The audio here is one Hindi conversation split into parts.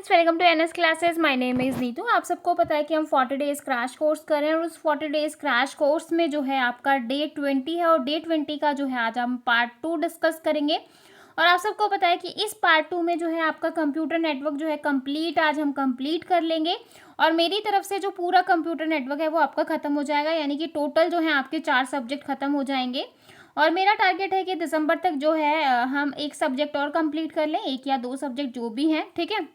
Friends, welcome to NS classes. My name is Neetu. आप सबको पता है कि हम 40 डेज़ क्रैश कोर्स कर रहे हैं और उस 40 डेज़ क्रैश कोर्स में जो है आपका डे 20 है और डे 20 का जो है आज हम पार्ट 2 डिस्कस करेंगे। और आप सबको पता है कि इस पार्ट 2 में जो है आपका कंप्यूटर नेटवर्क जो है कंप्लीट आज हम कंप्लीट कर लेंगे और मेरी तरफ से जो पूरा कंप्यूटर नेटवर्क है वो आपका ख़त्म हो जाएगा, यानी कि टोटल जो है आपके 4 सब्जेक्ट ख़त्म हो जाएंगे। और मेरा टारगेट है कि दिसंबर तक जो है हम एक सब्जेक्ट और कंप्लीट कर लें, 1 या 2 सब्जेक्ट जो भी हैं, ठीक है।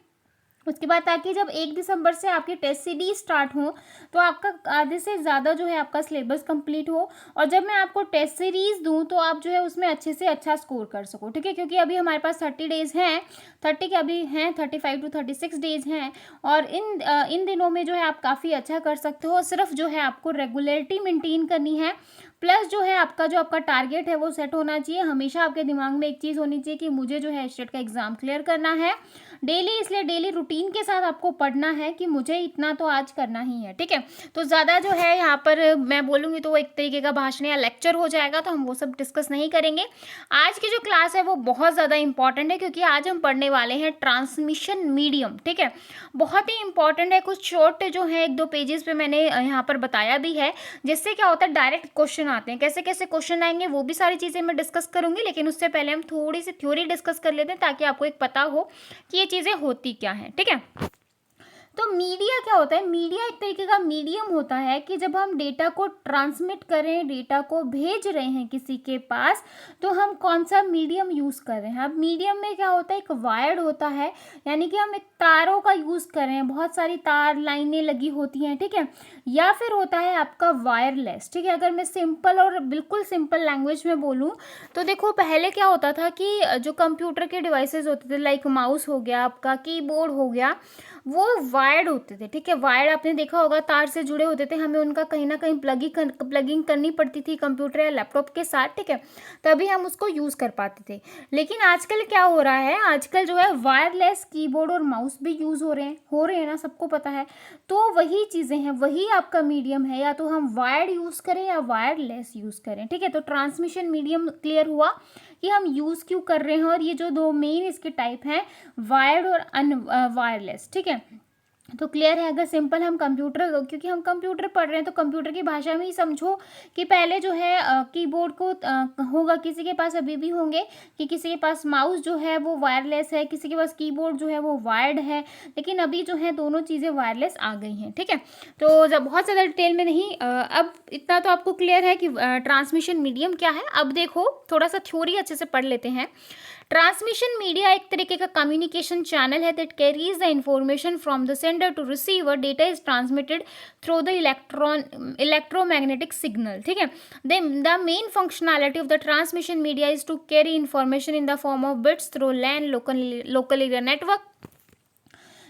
उसके बाद ताकि जब 1 दिसंबर से आपकी टेस्ट सीरीज स्टार्ट हो तो आपका आधे से ज़्यादा जो है आपका सिलेबस कंप्लीट हो और जब मैं आपको टेस्ट सीरीज दूं तो आप जो है उसमें अच्छे से अच्छा स्कोर कर सको, ठीक है। क्योंकि अभी हमारे पास 30 डेज़ हैं, 30 के अभी हैं, 35 टू 36 डेज़ हैं और इन दिनों में जो है आप काफ़ी अच्छा कर सकते हो। सिर्फ जो है आपको रेगुलरिटी मेंटेन करनी है, प्लस जो है आपका टारगेट है वो सेट होना चाहिए। हमेशा आपके दिमाग में एक चीज़ होनी चाहिए कि मुझे जो है स्टेट का एग्ज़ाम क्लियर करना है डेली, इसलिए डेली रूटीन के साथ आपको पढ़ना है कि मुझे इतना तो आज करना ही है, ठीक है। तो ज़्यादा जो है यहाँ पर मैं बोलूँगी तो वो एक तरीके का भाषण या लेक्चर हो जाएगा, तो हम वो सब डिस्कस नहीं करेंगे। आज की जो क्लास है वो बहुत ज़्यादा इंपॉर्टेंट है क्योंकि आज हम पढ़ने वाले हैं ट्रांसमिशन मीडियम, ठीक है। बहुत ही इंपॉर्टेंट है। कुछ शॉर्ट जो है 1-2 पेजेस पे मैंने यहाँ पर बताया भी है, जिससे क्या होता है डायरेक्ट क्वेश्चन आते हैं। कैसे कैसे क्वेश्चन आएंगे वो भी सारी चीज़ें मैं डिस्कस करूँगी, लेकिन उससे पहले हम थोड़ी सी थ्योरी डिस्कस कर लेते हैं ताकि आपको एक पता हो कि ये चीज़ें होती क्या हैं, ठीक है। तो मीडिया क्या होता है? मीडिया एक तरीके का मीडियम होता है कि जब हम डेटा को ट्रांसमिट कर रहे हैं, डेटा को भेज रहे हैं किसी के पास, तो हम कौन सा मीडियम यूज़ कर रहे हैं। अब मीडियम में क्या होता है, एक वायर्ड होता है, यानी कि हम एक तारों का यूज़ कर रहे हैं, बहुत सारी तार लाइनें लगी होती हैं, ठीक है। या फिर होता है आपका वायरलेस, ठीक है। अगर मैं सिंपल और बिल्कुल सिंपल लैंग्वेज में बोलूँ तो देखो पहले क्या होता था कि जो कंप्यूटर के डिवाइसेस होते थे, लाइक माउस हो गया, आपका कीबोर्ड हो गया, वो वायर्ड होते थे, ठीक है। वायर्ड आपने देखा होगा, तार से जुड़े होते थे, हमें उनका कहीं ना कहीं प्लगिंग करनी पड़ती थी कंप्यूटर या लैपटॉप के साथ, ठीक है, तभी हम उसको यूज़ कर पाते थे। लेकिन आजकल क्या हो रहा है, आजकल जो है वायरलेस कीबोर्ड और माउस भी यूज़ हो रहे हैं ना, सबको पता है। तो वही चीज़ें हैं, वही आपका मीडियम है, या तो हम वायर्ड यूज़ करें या वायरलेस यूज़ करें, ठीक है। तो ट्रांसमिशन मीडियम क्लियर हुआ कि हम यूज़ क्यों कर रहे हैं, और ये जो 2 मेन इसके टाइप हैं, वायर्ड और वायरलेस, ठीक है। तो क्लियर है। अगर सिंपल हम कंप्यूटर, क्योंकि हम कंप्यूटर पढ़ रहे हैं तो कंप्यूटर की भाषा में ही समझो कि पहले जो है कीबोर्ड को होगा, किसी के पास अभी भी होंगे कि किसी के पास माउस जो है वो वायरलेस है, किसी के पास कीबोर्ड जो है वो वायर्ड है, लेकिन अभी जो है दोनों चीज़ें वायरलेस आ गई हैं, ठीक है। तो जब बहुत ज़्यादा डिटेल में नहीं, अब इतना तो आपको क्लियर है कि ट्रांसमिशन मीडियम क्या है। अब देखो थोड़ा सा थ्योरी अच्छे से पढ़ लेते हैं। ट्रांसमिशन मीडिया एक तरीके का कम्युनिकेशन चैनल है that carries the information from the sender to receiver. Data is transmitted through the electromagnetic signal, ठीक है। The main functionality of the transmission media is to carry information in the form of bits through LAN local area network.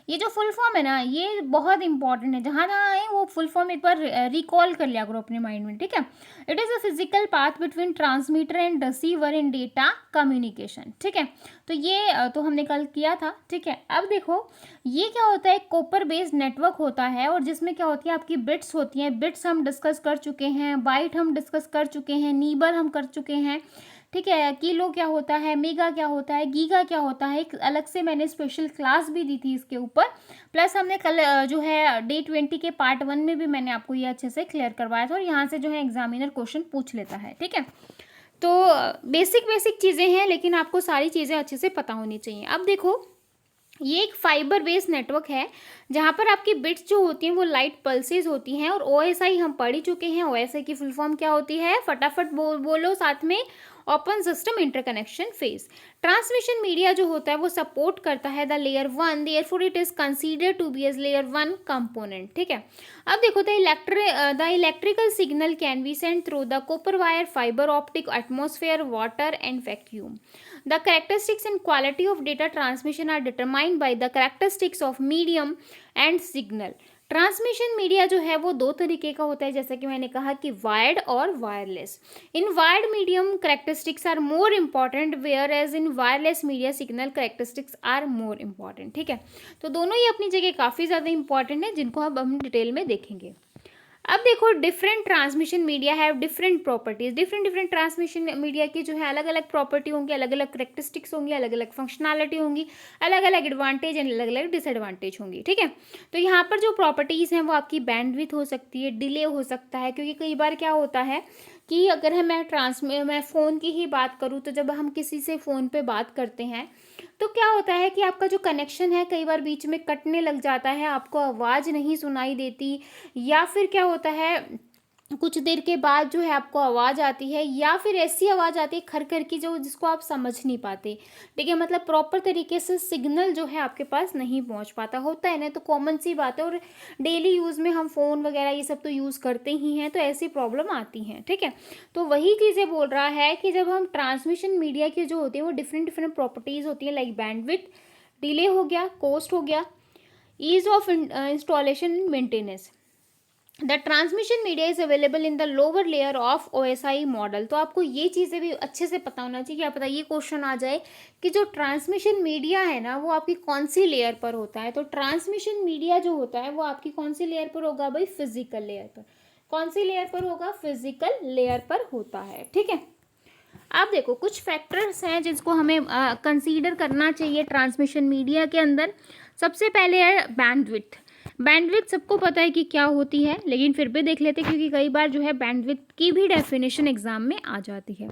ये जो फुल फॉर्म है ना, ये बहुत इंपॉर्टेंट है, जहाँ जहाँ है वो फुल फॉर्म एक बार रिकॉल कर लिया करो अपने माइंड में, ठीक है। It is a physical path between transmitter and receiver in data communication, ठीक है। तो ये तो हमने कल किया था, ठीक है। अब देखो ये क्या होता है, कॉपर बेस्ड नेटवर्क होता है और जिसमें क्या होती है आपकी बिट्स होती हैं। बिट्स हम डिस्कस कर चुके हैं, बाइट हम डिस्कस कर चुके हैं, नीबर हम कर चुके हैं, ठीक है। किलो क्या होता है, मेगा क्या होता है, गीगा क्या होता है, एक अलग से मैंने स्पेशल क्लास भी दी थी इसके ऊपर। प्लस हमने कल जो है डे 20 के पार्ट 1 में भी मैंने आपको ये अच्छे से क्लियर करवाया था और यहाँ से जो है एग्जामिनर क्वेश्चन पूछ लेता है, ठीक है। तो बेसिक चीज़ें हैं, लेकिन आपको सारी चीज़ें अच्छे से पता होनी चाहिए। अब देखो ये एक फाइबर बेस्ड नेटवर्क है जहाँ पर आपकी बिट्स जो होती हैं वो लाइट पल्सेस होती हैं। और OSI हम पढ़ ही चुके हैं। OSI की फुल फॉर्म क्या होती है, फटाफट बोलो साथ में, open system interconnection phase. Transmission media जो होता है वो सपोर्ट करता है the layer 1, therefore it is consider to be as layer 1 component, ठीक है। अब देखो the electrical signal can be send through the copper wire, fibre optic, atmosphere, water and vacuum. The characteristics and quality of data transmission are determined by the characteristics of medium and signal. Transmission media जो है वो 2 तरीके का होता है, जैसा कि मैंने कहा कि वायर्ड और wireless. In wired medium characteristics are more important, whereas in wireless media signal characteristics are more important, ठीक है। तो दोनों ही अपनी जगह काफ़ी ज़्यादा इंपॉर्टेंट है, जिनको अब हम डिटेल में देखेंगे। अब देखो different transmission media have different properties, different different transmission media की जो है अलग अलग प्रॉपर्टी होंगी, अलग अलग करेक्टरिस्टिक्स होंगी, अलग अलग फंक्शनैलिटी होंगी, अलग अलग एडवांटेज एंड अलग अलग डिसएडवांटेज होंगी, ठीक है। तो यहाँ पर जो प्रॉपर्टीज़ हैं वो आपकी बैंडविड्थ हो सकती है, डिले हो सकता है, क्योंकि कई बार क्या होता है कि अगर मैं फ़ोन की ही बात करूँ तो जब हम किसी से फ़ोन पे बात करते हैं तो क्या होता है कि आपका जो कनेक्शन है कई बार बीच में कटने लग जाता है, आपको आवाज़ नहीं सुनाई देती, या फिर क्या होता है कुछ देर के बाद जो है आपको आवाज़ आती है, या फिर ऐसी आवाज़ आती है खर खर की जो जिसको आप समझ नहीं पाते, ठीक है। मतलब प्रॉपर तरीके से सिग्नल जो है आपके पास नहीं पहुंच पाता, होता है ना, तो कॉमन सी बात है, और डेली यूज़ में हम फ़ोन वगैरह ये सब तो यूज़ करते ही हैं, तो ऐसी प्रॉब्लम आती हैं, ठीक है। तो वही चीज़ें बोल रहा है कि जब हम ट्रांसमिशन मीडिया की जो होती है वो डिफरेंट डिफरेंट प्रॉपर्टीज़ होती है, लाइक बैंडविड्थ, डिले हो गया, कॉस्ट हो गया, ease of installation and maintenance. The transmission media is available in the lower layer of OSI model. तो आपको ये चीज़ें भी अच्छे से पता होना चाहिए, क्या पता ये क्वेश्चन आ जाए कि जो ट्रांसमिशन मीडिया है ना वो आपकी कौन सी लेयर पर होता है। तो ट्रांसमिशन मीडिया जो होता है वो आपकी कौन सी लेयर पर होगा भाई, फिजिकल लेयर पर। कौन सी लेयर पर होगा, फिजिकल लेयर पर होता है, ठीक है। अब देखो कुछ फैक्टर्स हैं जिसको हमें कंसीडर करना चाहिए ट्रांसमिशन मीडिया के अंदर। सबसे पहले है बैंडविड्थ। बैंडविड्थ सबको पता है कि क्या होती है, लेकिन फिर भी देख लेते हैं क्योंकि कई बार जो है बैंडविड्थ की भी डेफिनेशन एग्जाम में आ जाती है।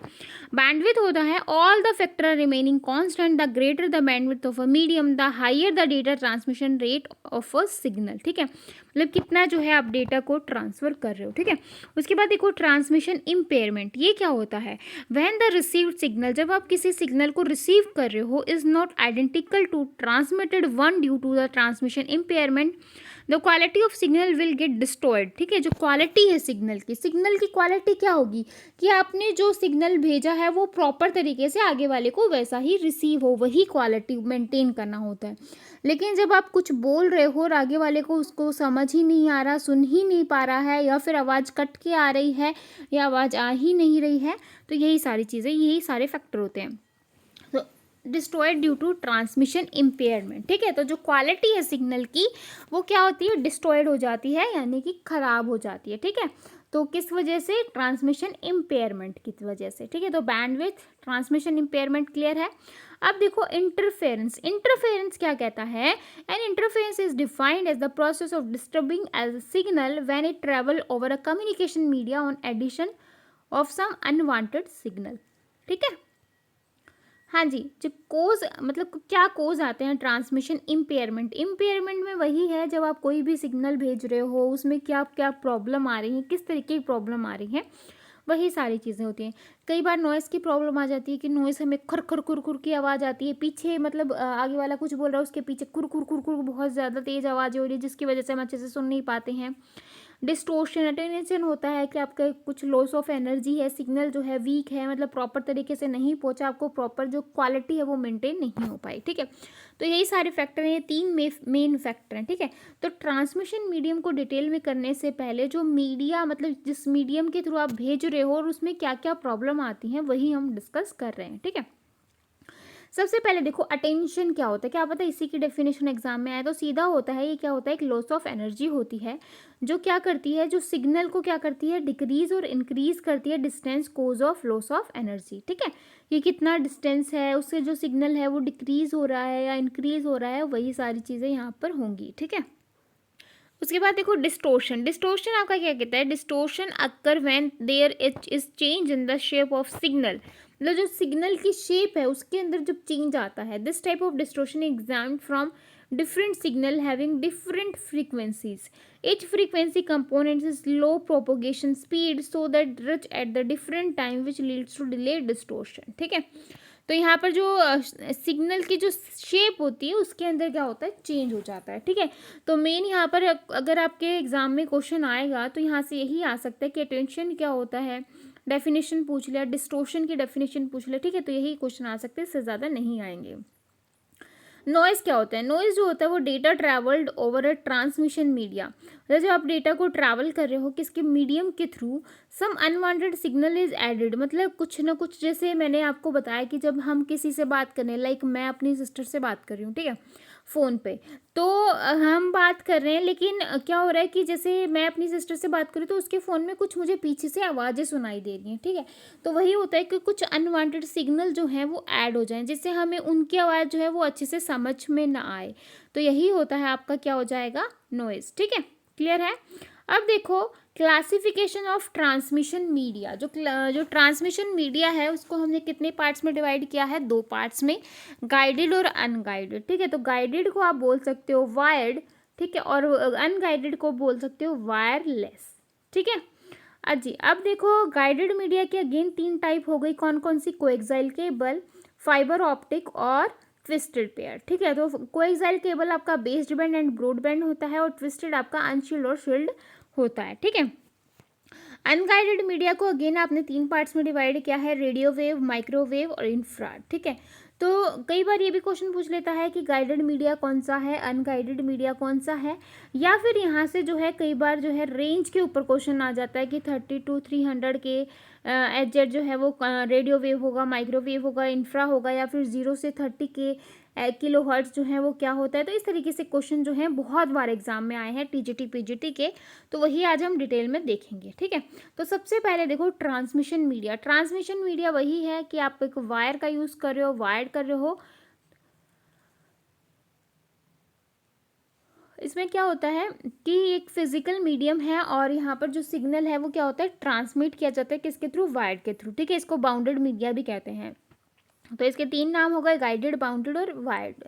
बैंडविड्थ होता है all the factor remaining constant, the greater the bandwidth of a medium the higher the data transmission rate of a signal, ठीक है। मतलब कितना जो है आप डेटा को ट्रांसफर कर रहे हो, ठीक है। उसके बाद देखो ट्रांसमिशन इम्पेयरमेंट, ये क्या होता है, व्हेन द रिसीव्ड सिग्नल, जब आप किसी सिग्नल को रिसीव कर रहे हो, is not identical to transmitted one due to the transmission impairment, the quality of signal will get destroyed, ठीक है। जो क्वालिटी है सिग्नल की क्वालिटी क्या होगी कि आपने जो सिग्नल भेजा है वो प्रॉपर तरीके से आगे वाले को वैसा ही रिसीव हो, वही क्वालिटी मेंटेन करना होता है। लेकिन जब आप कुछ बोल रहे हो और आगे वाले को उसको समझ ही नहीं आ रहा, सुन ही नहीं पा रहा है, या फिर आवाज़ कट के आ रही है या आवाज़ आ ही नहीं रही है, तो यही सारी चीज़ें, यही सारे फैक्टर होते हैं। तो destroyed due to transmission impairment, ठीक है। तो जो क्वालिटी है सिग्नल की वो क्या होती है, डिस्ट्रॉयड हो जाती है, यानी कि खराब हो जाती है, ठीक है। तो किस वजह से, ट्रांसमिशन इम्पेयरमेंट की वजह से, ठीक है। तो बैंडविड्थ, ट्रांसमिशन इम्पेयरमेंट क्लियर है। अब देखो इंटरफेरेंस। इंटरफेरेंस क्या कहता है, an interference is defined as the process of disturbing as signal when it travel over a communication media on addition of some unwanted signal, ठीक है। हाँ जी, जो कोज मतलब क्या कोज आते हैं ट्रांसमिशन इम्पेयरमेंट। इम्पेयरमेंट में वही है जब आप कोई भी सिग्नल भेज रहे हो उसमें क्या क्या प्रॉब्लम आ रही है, किस तरीके की प्रॉब्लम आ रही है, वही सारी चीज़ें होती हैं। कई बार नॉइज़ की प्रॉब्लम आ जाती है कि नॉइज़ हमें खर खर खुर खुर की आवाज़ आती है, पीछे मतलब आगे वाला कुछ बोल रहा है उसके पीछे खुर खुर खुर खुर बहुत ज़्यादा तेज़ आवाज़ हो रही है जिसकी वजह से हम अच्छे से सुन नहीं पाते हैं। डिस्टोर्शन, अटेन्यूएशन होता है कि आपका कुछ लॉस ऑफ एनर्जी है, सिग्नल जो है वीक है, मतलब प्रॉपर तरीके से नहीं पहुंचा, आपको प्रॉपर जो क्वालिटी है वो मेंटेन नहीं हो पाई, ठीक है। तो यही सारे फैक्टर हैं, ये तीन मेन फैक्टर हैं, ठीक है। तो ट्रांसमिशन मीडियम को डिटेल में करने से पहले जो मीडिया मतलब जिस मीडियम के थ्रू आप भेज रहे हो और उसमें क्या क्या प्रॉब्लम आती हैं वही हम डिस्कस कर रहे हैं, ठीक है। सबसे पहले देखो अटेंशन क्या होता है, क्या पता है इसी की डेफिनेशन एग्जाम में आए तो सीधा होता है, ये क्या होता है, एक लॉस ऑफ एनर्जी होती है जो क्या करती है, जो सिग्नल को क्या करती है, डिक्रीज और इंक्रीज करती है, distance cause of loss of energy, ठीक है। ये कितना डिस्टेंस है उससे जो सिग्नल है वो डिक्रीज हो रहा है या इंक्रीज हो रहा है, वही सारी चीज़ें यहाँ पर होंगी, ठीक है। उसके बाद देखो डिस्टोर्शन। डिस्टोर्शन आपका क्या कहता है, distortion occur when there is change in the shape of signal, मतलब जो सिग्नल की शेप है उसके अंदर जब चेंज आता है। This type of distortion examined from different signal having different frequencies. Each frequency component is low propagation speed so that reach at the different time which leads to delayed distortion, ठीक है। तो यहाँ पर जो सिग्नल की जो शेप होती है उसके अंदर क्या होता है, चेंज हो जाता है, ठीक है। तो मेन यहाँ पर अगर आपके एग्जाम में क्वेश्चन आएगा तो यहाँ से यही आ सकता है कि अटेंशन क्या होता है, डेफिनेशन पूछ लिया, डिस्टोर्शन की डेफिनेशन पूछ लिया, ठीक है। तो यही क्वेश्चन आ सकते हैं, इससे ज़्यादा नहीं आएंगे। नॉइज़ क्या होता है, नॉइज़ जो होता है वो data travelled over a transmission media, मतलब जब आप डेटा को ट्रैवल कर रहे हो किसके मीडियम के through, some unwanted signal is added, मतलब कुछ ना कुछ, जैसे मैंने आपको बताया कि जब हम किसी से बात करें, लाइक मैं अपनी सिस्टर से बात कर रही हूँ, ठीक है, फ़ोन पे। तो हम बात कर रहे हैं, लेकिन क्या हो रहा है कि जैसे मैं अपनी सिस्टर से बात करूँ तो उसके फ़ोन में कुछ मुझे पीछे से आवाज़ें सुनाई दे रही हैं, ठीक है? तो वही होता है कि कुछ अनवांटेड सिग्नल जो हैं वो ऐड हो जाएँ, जिससे हमें उनकी आवाज़ जो है वो अच्छे से समझ में ना आए। तो यही होता है आपका क्या हो जाएगा, नॉइज़, ठीक है? क्लियर है? अब देखो क्लासिफिकेशन ऑफ ट्रांसमिशन मीडिया, जो ट्रांसमिशन मीडिया है उसको हमने कितने पार्ट्स में डिवाइड किया है, 2 पार्ट्स में, गाइडेड और अनगाइडेड, ठीक है? तो गाइडेड को आप बोल सकते हो वायर्ड, ठीक है? और अनगाइडेड को बोल सकते हो वायरलेस, ठीक है? जी, अब देखो गाइडेड मीडिया की अगेन 3 टाइप हो गई, कौन कौन सी, कोएक्सियल केबल, फाइबर ऑप्टिक और ट्विस्टेड पेयर, ठीक है? तो कोएक्सियल केबल आपका based band and broad band होता है और ट्विस्टेड आपका अनशील्ड और शील्ड होता है, ठीक है? अनगाइडेड मीडिया को अगेन आपने 3 पार्ट्स में डिवाइड किया है, रेडियो वेव, माइक्रोवेव और इंफ्रारेड, ठीक है? तो कई बार ये भी क्वेश्चन पूछ लेता है कि गाइडेड मीडिया कौन सा है, अनगाइडेड मीडिया कौन सा है, या फिर यहाँ से जो है कई बार जो है रेंज के ऊपर क्वेश्चन आ जाता है कि 30 to 300 के एच जो है वो रेडियो वेव होगा, माइक्रोवेव होगा, इंफ्रा होगा, या फिर 0 से 30 के किलो हर्ट्ज जो है वो क्या होता है। तो इस तरीके से क्वेश्चन जो है बहुत बार एग्जाम में आए हैं टीजीटी पीजीटी के, तो वही आज हम डिटेल में देखेंगे, ठीक है? तो सबसे पहले देखो ट्रांसमिशन मीडिया। ट्रांसमिशन मीडिया वही है कि आप एक वायर का यूज़ कर रहे हो, वायर्ड कर रहे हो। इसमें क्या होता है कि एक फिजिकल मीडियम है और यहाँ पर जो सिग्नल है वो क्या होता है, ट्रांसमिट किया जाता है किसके थ्रू, वायर्ड के थ्रू, ठीक है? इसको बाउंडेड मीडिया भी कहते हैं। तो इसके 3 नाम हो गए, गाइडेड, बाउंडेड और वायर्ड।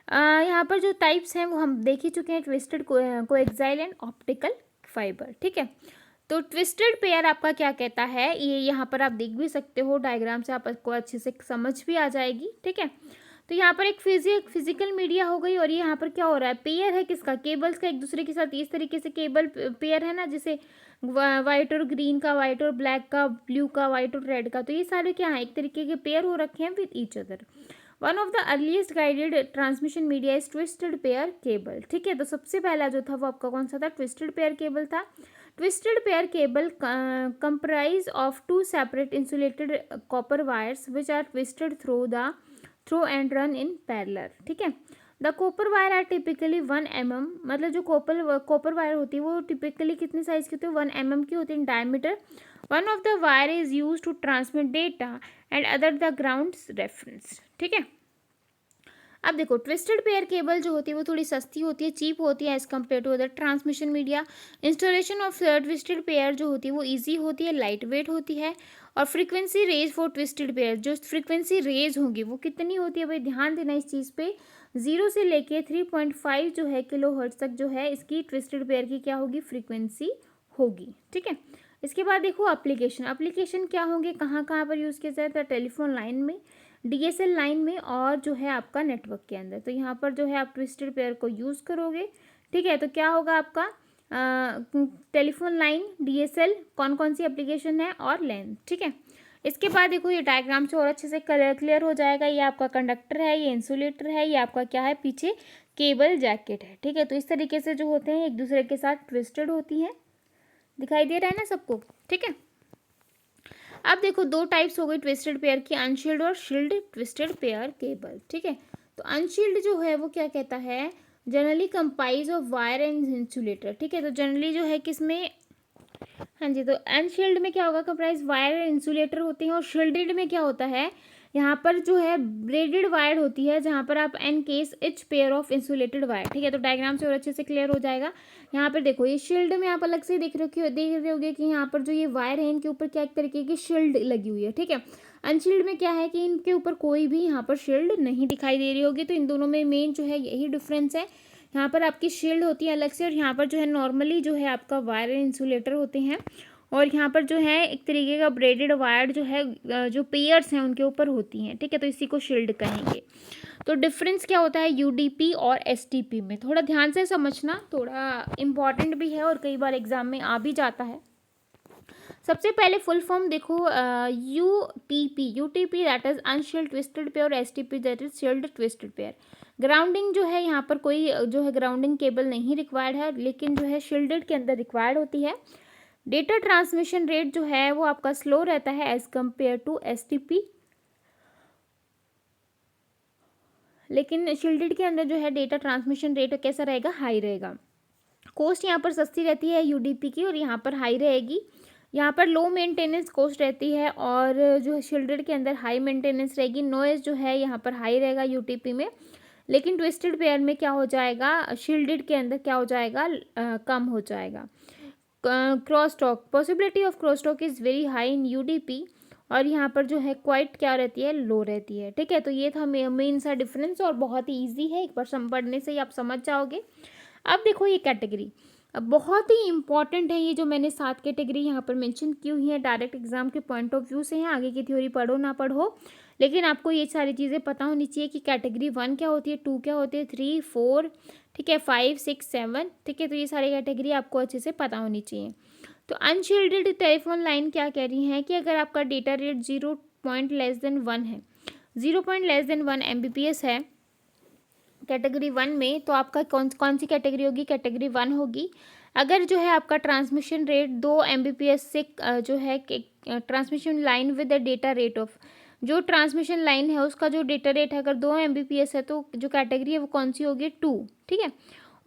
यहाँ पर जो टाइप्स हैं वो हम देख ही चुके हैं, twisted, coaxial and optical fibre, ठीक है? तो ट्विस्टेड पेयर आपका क्या कहता है, ये यहाँ पर आप देख भी सकते हो डायग्राम से, आपको अच्छे से समझ भी आ जाएगी, ठीक है? तो यहाँ पर एक फिजिकल मीडिया हो गई, और ये यहाँ पर क्या हो रहा है, पेयर है किसका, केबल्स का एक दूसरे के साथ, इस तरीके से केबल पेयर है ना, जैसे वाइट और ग्रीन का, वाइट और ब्लैक का, ब्लू का, वाइट और रेड का, तो ये सारे क्या है, एक तरीके के पेयर हो रखे हैं with each other. One of the earliest guided transmission media is twisted pair cable, ठीक है? तो सबसे पहला जो था वो आपका कौन सा था, ट्विस्टेड पेयर केबल था। Twisted pair cable comprise of two separate insulated copper wires which are twisted through and run in parallel, ठीक है? The copper wire are typically 1 mm, मतलब जो कॉपर वायर होती है वो टिपिकली कितने साइज की होती है, 1 mm की होती है in diameter. One of the wire is use to transmit data and other the ground reference, ठीक है? अब देखो ट्विस्टेड पेयर केबल जो होती है वो थोड़ी सस्ती होती है, चीप होती है as compare to other transmission media. Installation of twisted pair जो होती है वो इजी होती है, लाइट वेट होती है, और frequency range for twisted pair, जो फ्रीक्वेंसी रेंज होगी वो कितनी होती है भाई, ध्यान देना इस चीज़ पे, 0 से लेके 3.5 जो है किलो हर्ट्ज तक जो है इसकी ट्विस्टेड पेयर की क्या होगी, फ्रीक्वेंसी होगी, ठीक है? इसके बाद देखो एप्लीकेशन क्या होंगे, कहाँ कहाँ पर यूज़ किया जाता है, टेलीफोन लाइन में, डीएसएल लाइन में, और जो है आपका नेटवर्क के अंदर। तो यहाँ पर जो है आप ट्विस्टेड पेयर को यूज़ करोगे, ठीक है? तो क्या होगा आपका, टेलीफोन लाइन, डीएसएल, कौन कौन सी एप्लीकेशन है, और लेंथ, ठीक है? इसके बाद देखो ये डायग्राम से और अच्छे से क्लियर हो जाएगा। ये आपका कंडक्टर है, ये इंसुलेटर है, ये आपका क्या है, पीछे केबल जैकेट है, ठीक है? तो इस तरीके से जो होते हैं एक दूसरे के साथ ट्विस्टेड होती हैं, दिखाई दे रहा है ना सबको, ठीक है? अब देखो 2 टाइप्स हो गई ट्विस्टेड पेयर की, अनशील्ड और शील्ड ट्विस्टेड पेयर केबल, ठीक है? तो अनशील्ड जो है वो क्या कहता है, generally comprises of wire and insulator, ठीक है? तो जनरली जो है किसमें, हाँ जी, तो अनशील्ड में क्या होगा, कंप्राइज वायर एंड इंसुलेटर होते हैं, और शील्डेड में क्या होता है, यहाँ पर जो है ब्रेडेड वायर होती है, जहाँ पर आप an case each pair of insulated wire, ठीक है? तो डायग्राम से और अच्छे से क्लियर हो जाएगा। यहाँ पर देखो ये शील्ड में आप अलग से देख रहे होगे कि यहाँ पर जो ये वायर है इनके ऊपर क्या एक तरीके की शील्ड लगी हुई है, ठीक है? अनशील्ड में क्या है कि इनके ऊपर कोई भी यहाँ पर शील्ड नहीं दिखाई दे रही होगी। तो इन दोनों में मेन जो है यही डिफरेंस है, यहाँ पर आपकी शील्ड होती है अलग से, और यहाँ पर जो है नॉर्मली जो है आपका वायर इंसुलेटर होते हैं, और यहाँ पर जो है एक तरीके का ब्रेडेड वायर जो है जो पेयर्स हैं उनके ऊपर होती हैं, ठीक है? तो इसी को शील्ड कहेंगे। तो डिफरेंस क्या होता है यूडीपी और एसटीपी में, थोड़ा ध्यान से समझना, थोड़ा इम्पॉर्टेंट भी है और कई बार एग्जाम में आ भी जाता है। सबसे पहले फुल फॉर्म देखो, UTP that is unshielded twisted pair, STP that is shielded twisted pair. Grounding जो है यहाँ पर कोई जो है ग्राउंडिंग केबल नहीं रिक्वायर्ड है, लेकिन जो है शील्डेड के अंदर रिक्वायर्ड होती है। डेटा ट्रांसमिशन रेट जो है वो आपका स्लो रहता है एज कंपेयर टू एसटीपी, लेकिन शील्डेड के अंदर जो है डेटा ट्रांसमिशन रेट कैसा रहेगा, हाई रहेगा। कॉस्ट यहाँ पर सस्ती रहती है यूडीपी की और यहाँ पर हाई रहेगी। यहाँ पर लो मेंटेनेंस कॉस्ट रहती है और जो है शील्डेड के अंदर हाई मेंटेनेंस रहेगी। नॉइज़ जो है यहाँ पर हाई रहेगा यूटीपी में, लेकिन ट्विस्टेड पेयर में क्या हो जाएगा, शील्डेड के अंदर क्या हो जाएगा, कम हो जाएगा। Cross talk, possibility of cross talk is very high in UDP और यहाँ पर जो है क्वाइट क्या रहती है, लो रहती है। ठीक है, तो ये था मेन सा डिफरेंस और बहुत ही ईजी है, एक बार पढ़ने से ही आप समझ जाओगे। अब देखो ये कैटेगरी अब बहुत ही इंपॉर्टेंट है, ये जो मैंने 7 कैटेगरी यहाँ पर मेंशन की हुई है डायरेक्ट एग्जाम के पॉइंट ऑफ व्यू से हैं। आगे की थ्योरी पढ़ो ना पढ़ो, लेकिन आपको ये सारी चीज़ें पता होनी चाहिए कि कैटेगरी 1 क्या होती है, 2 क्या होती है, 3, 4, ठीक है, 5, 6, 7, ठीक है। तो ये सारी कैटेगरी आपको अच्छे से पता होनी चाहिए। तो अनशील्डेड टेलीफोन लाइन क्या कह रही है कि अगर आपका डेटा रेट 0.1 है, 0.1 Mbps है कैटेगरी 1 में, तो आपका कौन सी कैटेगरी होगी, कैटेगरी 1 होगी। अगर जो है आपका ट्रांसमिशन रेट 2 Mbps से जो है transmission line with the data rate of, जो ट्रांसमिशन लाइन है उसका जो डेटा रेट है अगर 2 Mbps है तो जो कैटेगरी है वो कौन सी होगी, 2, ठीक है।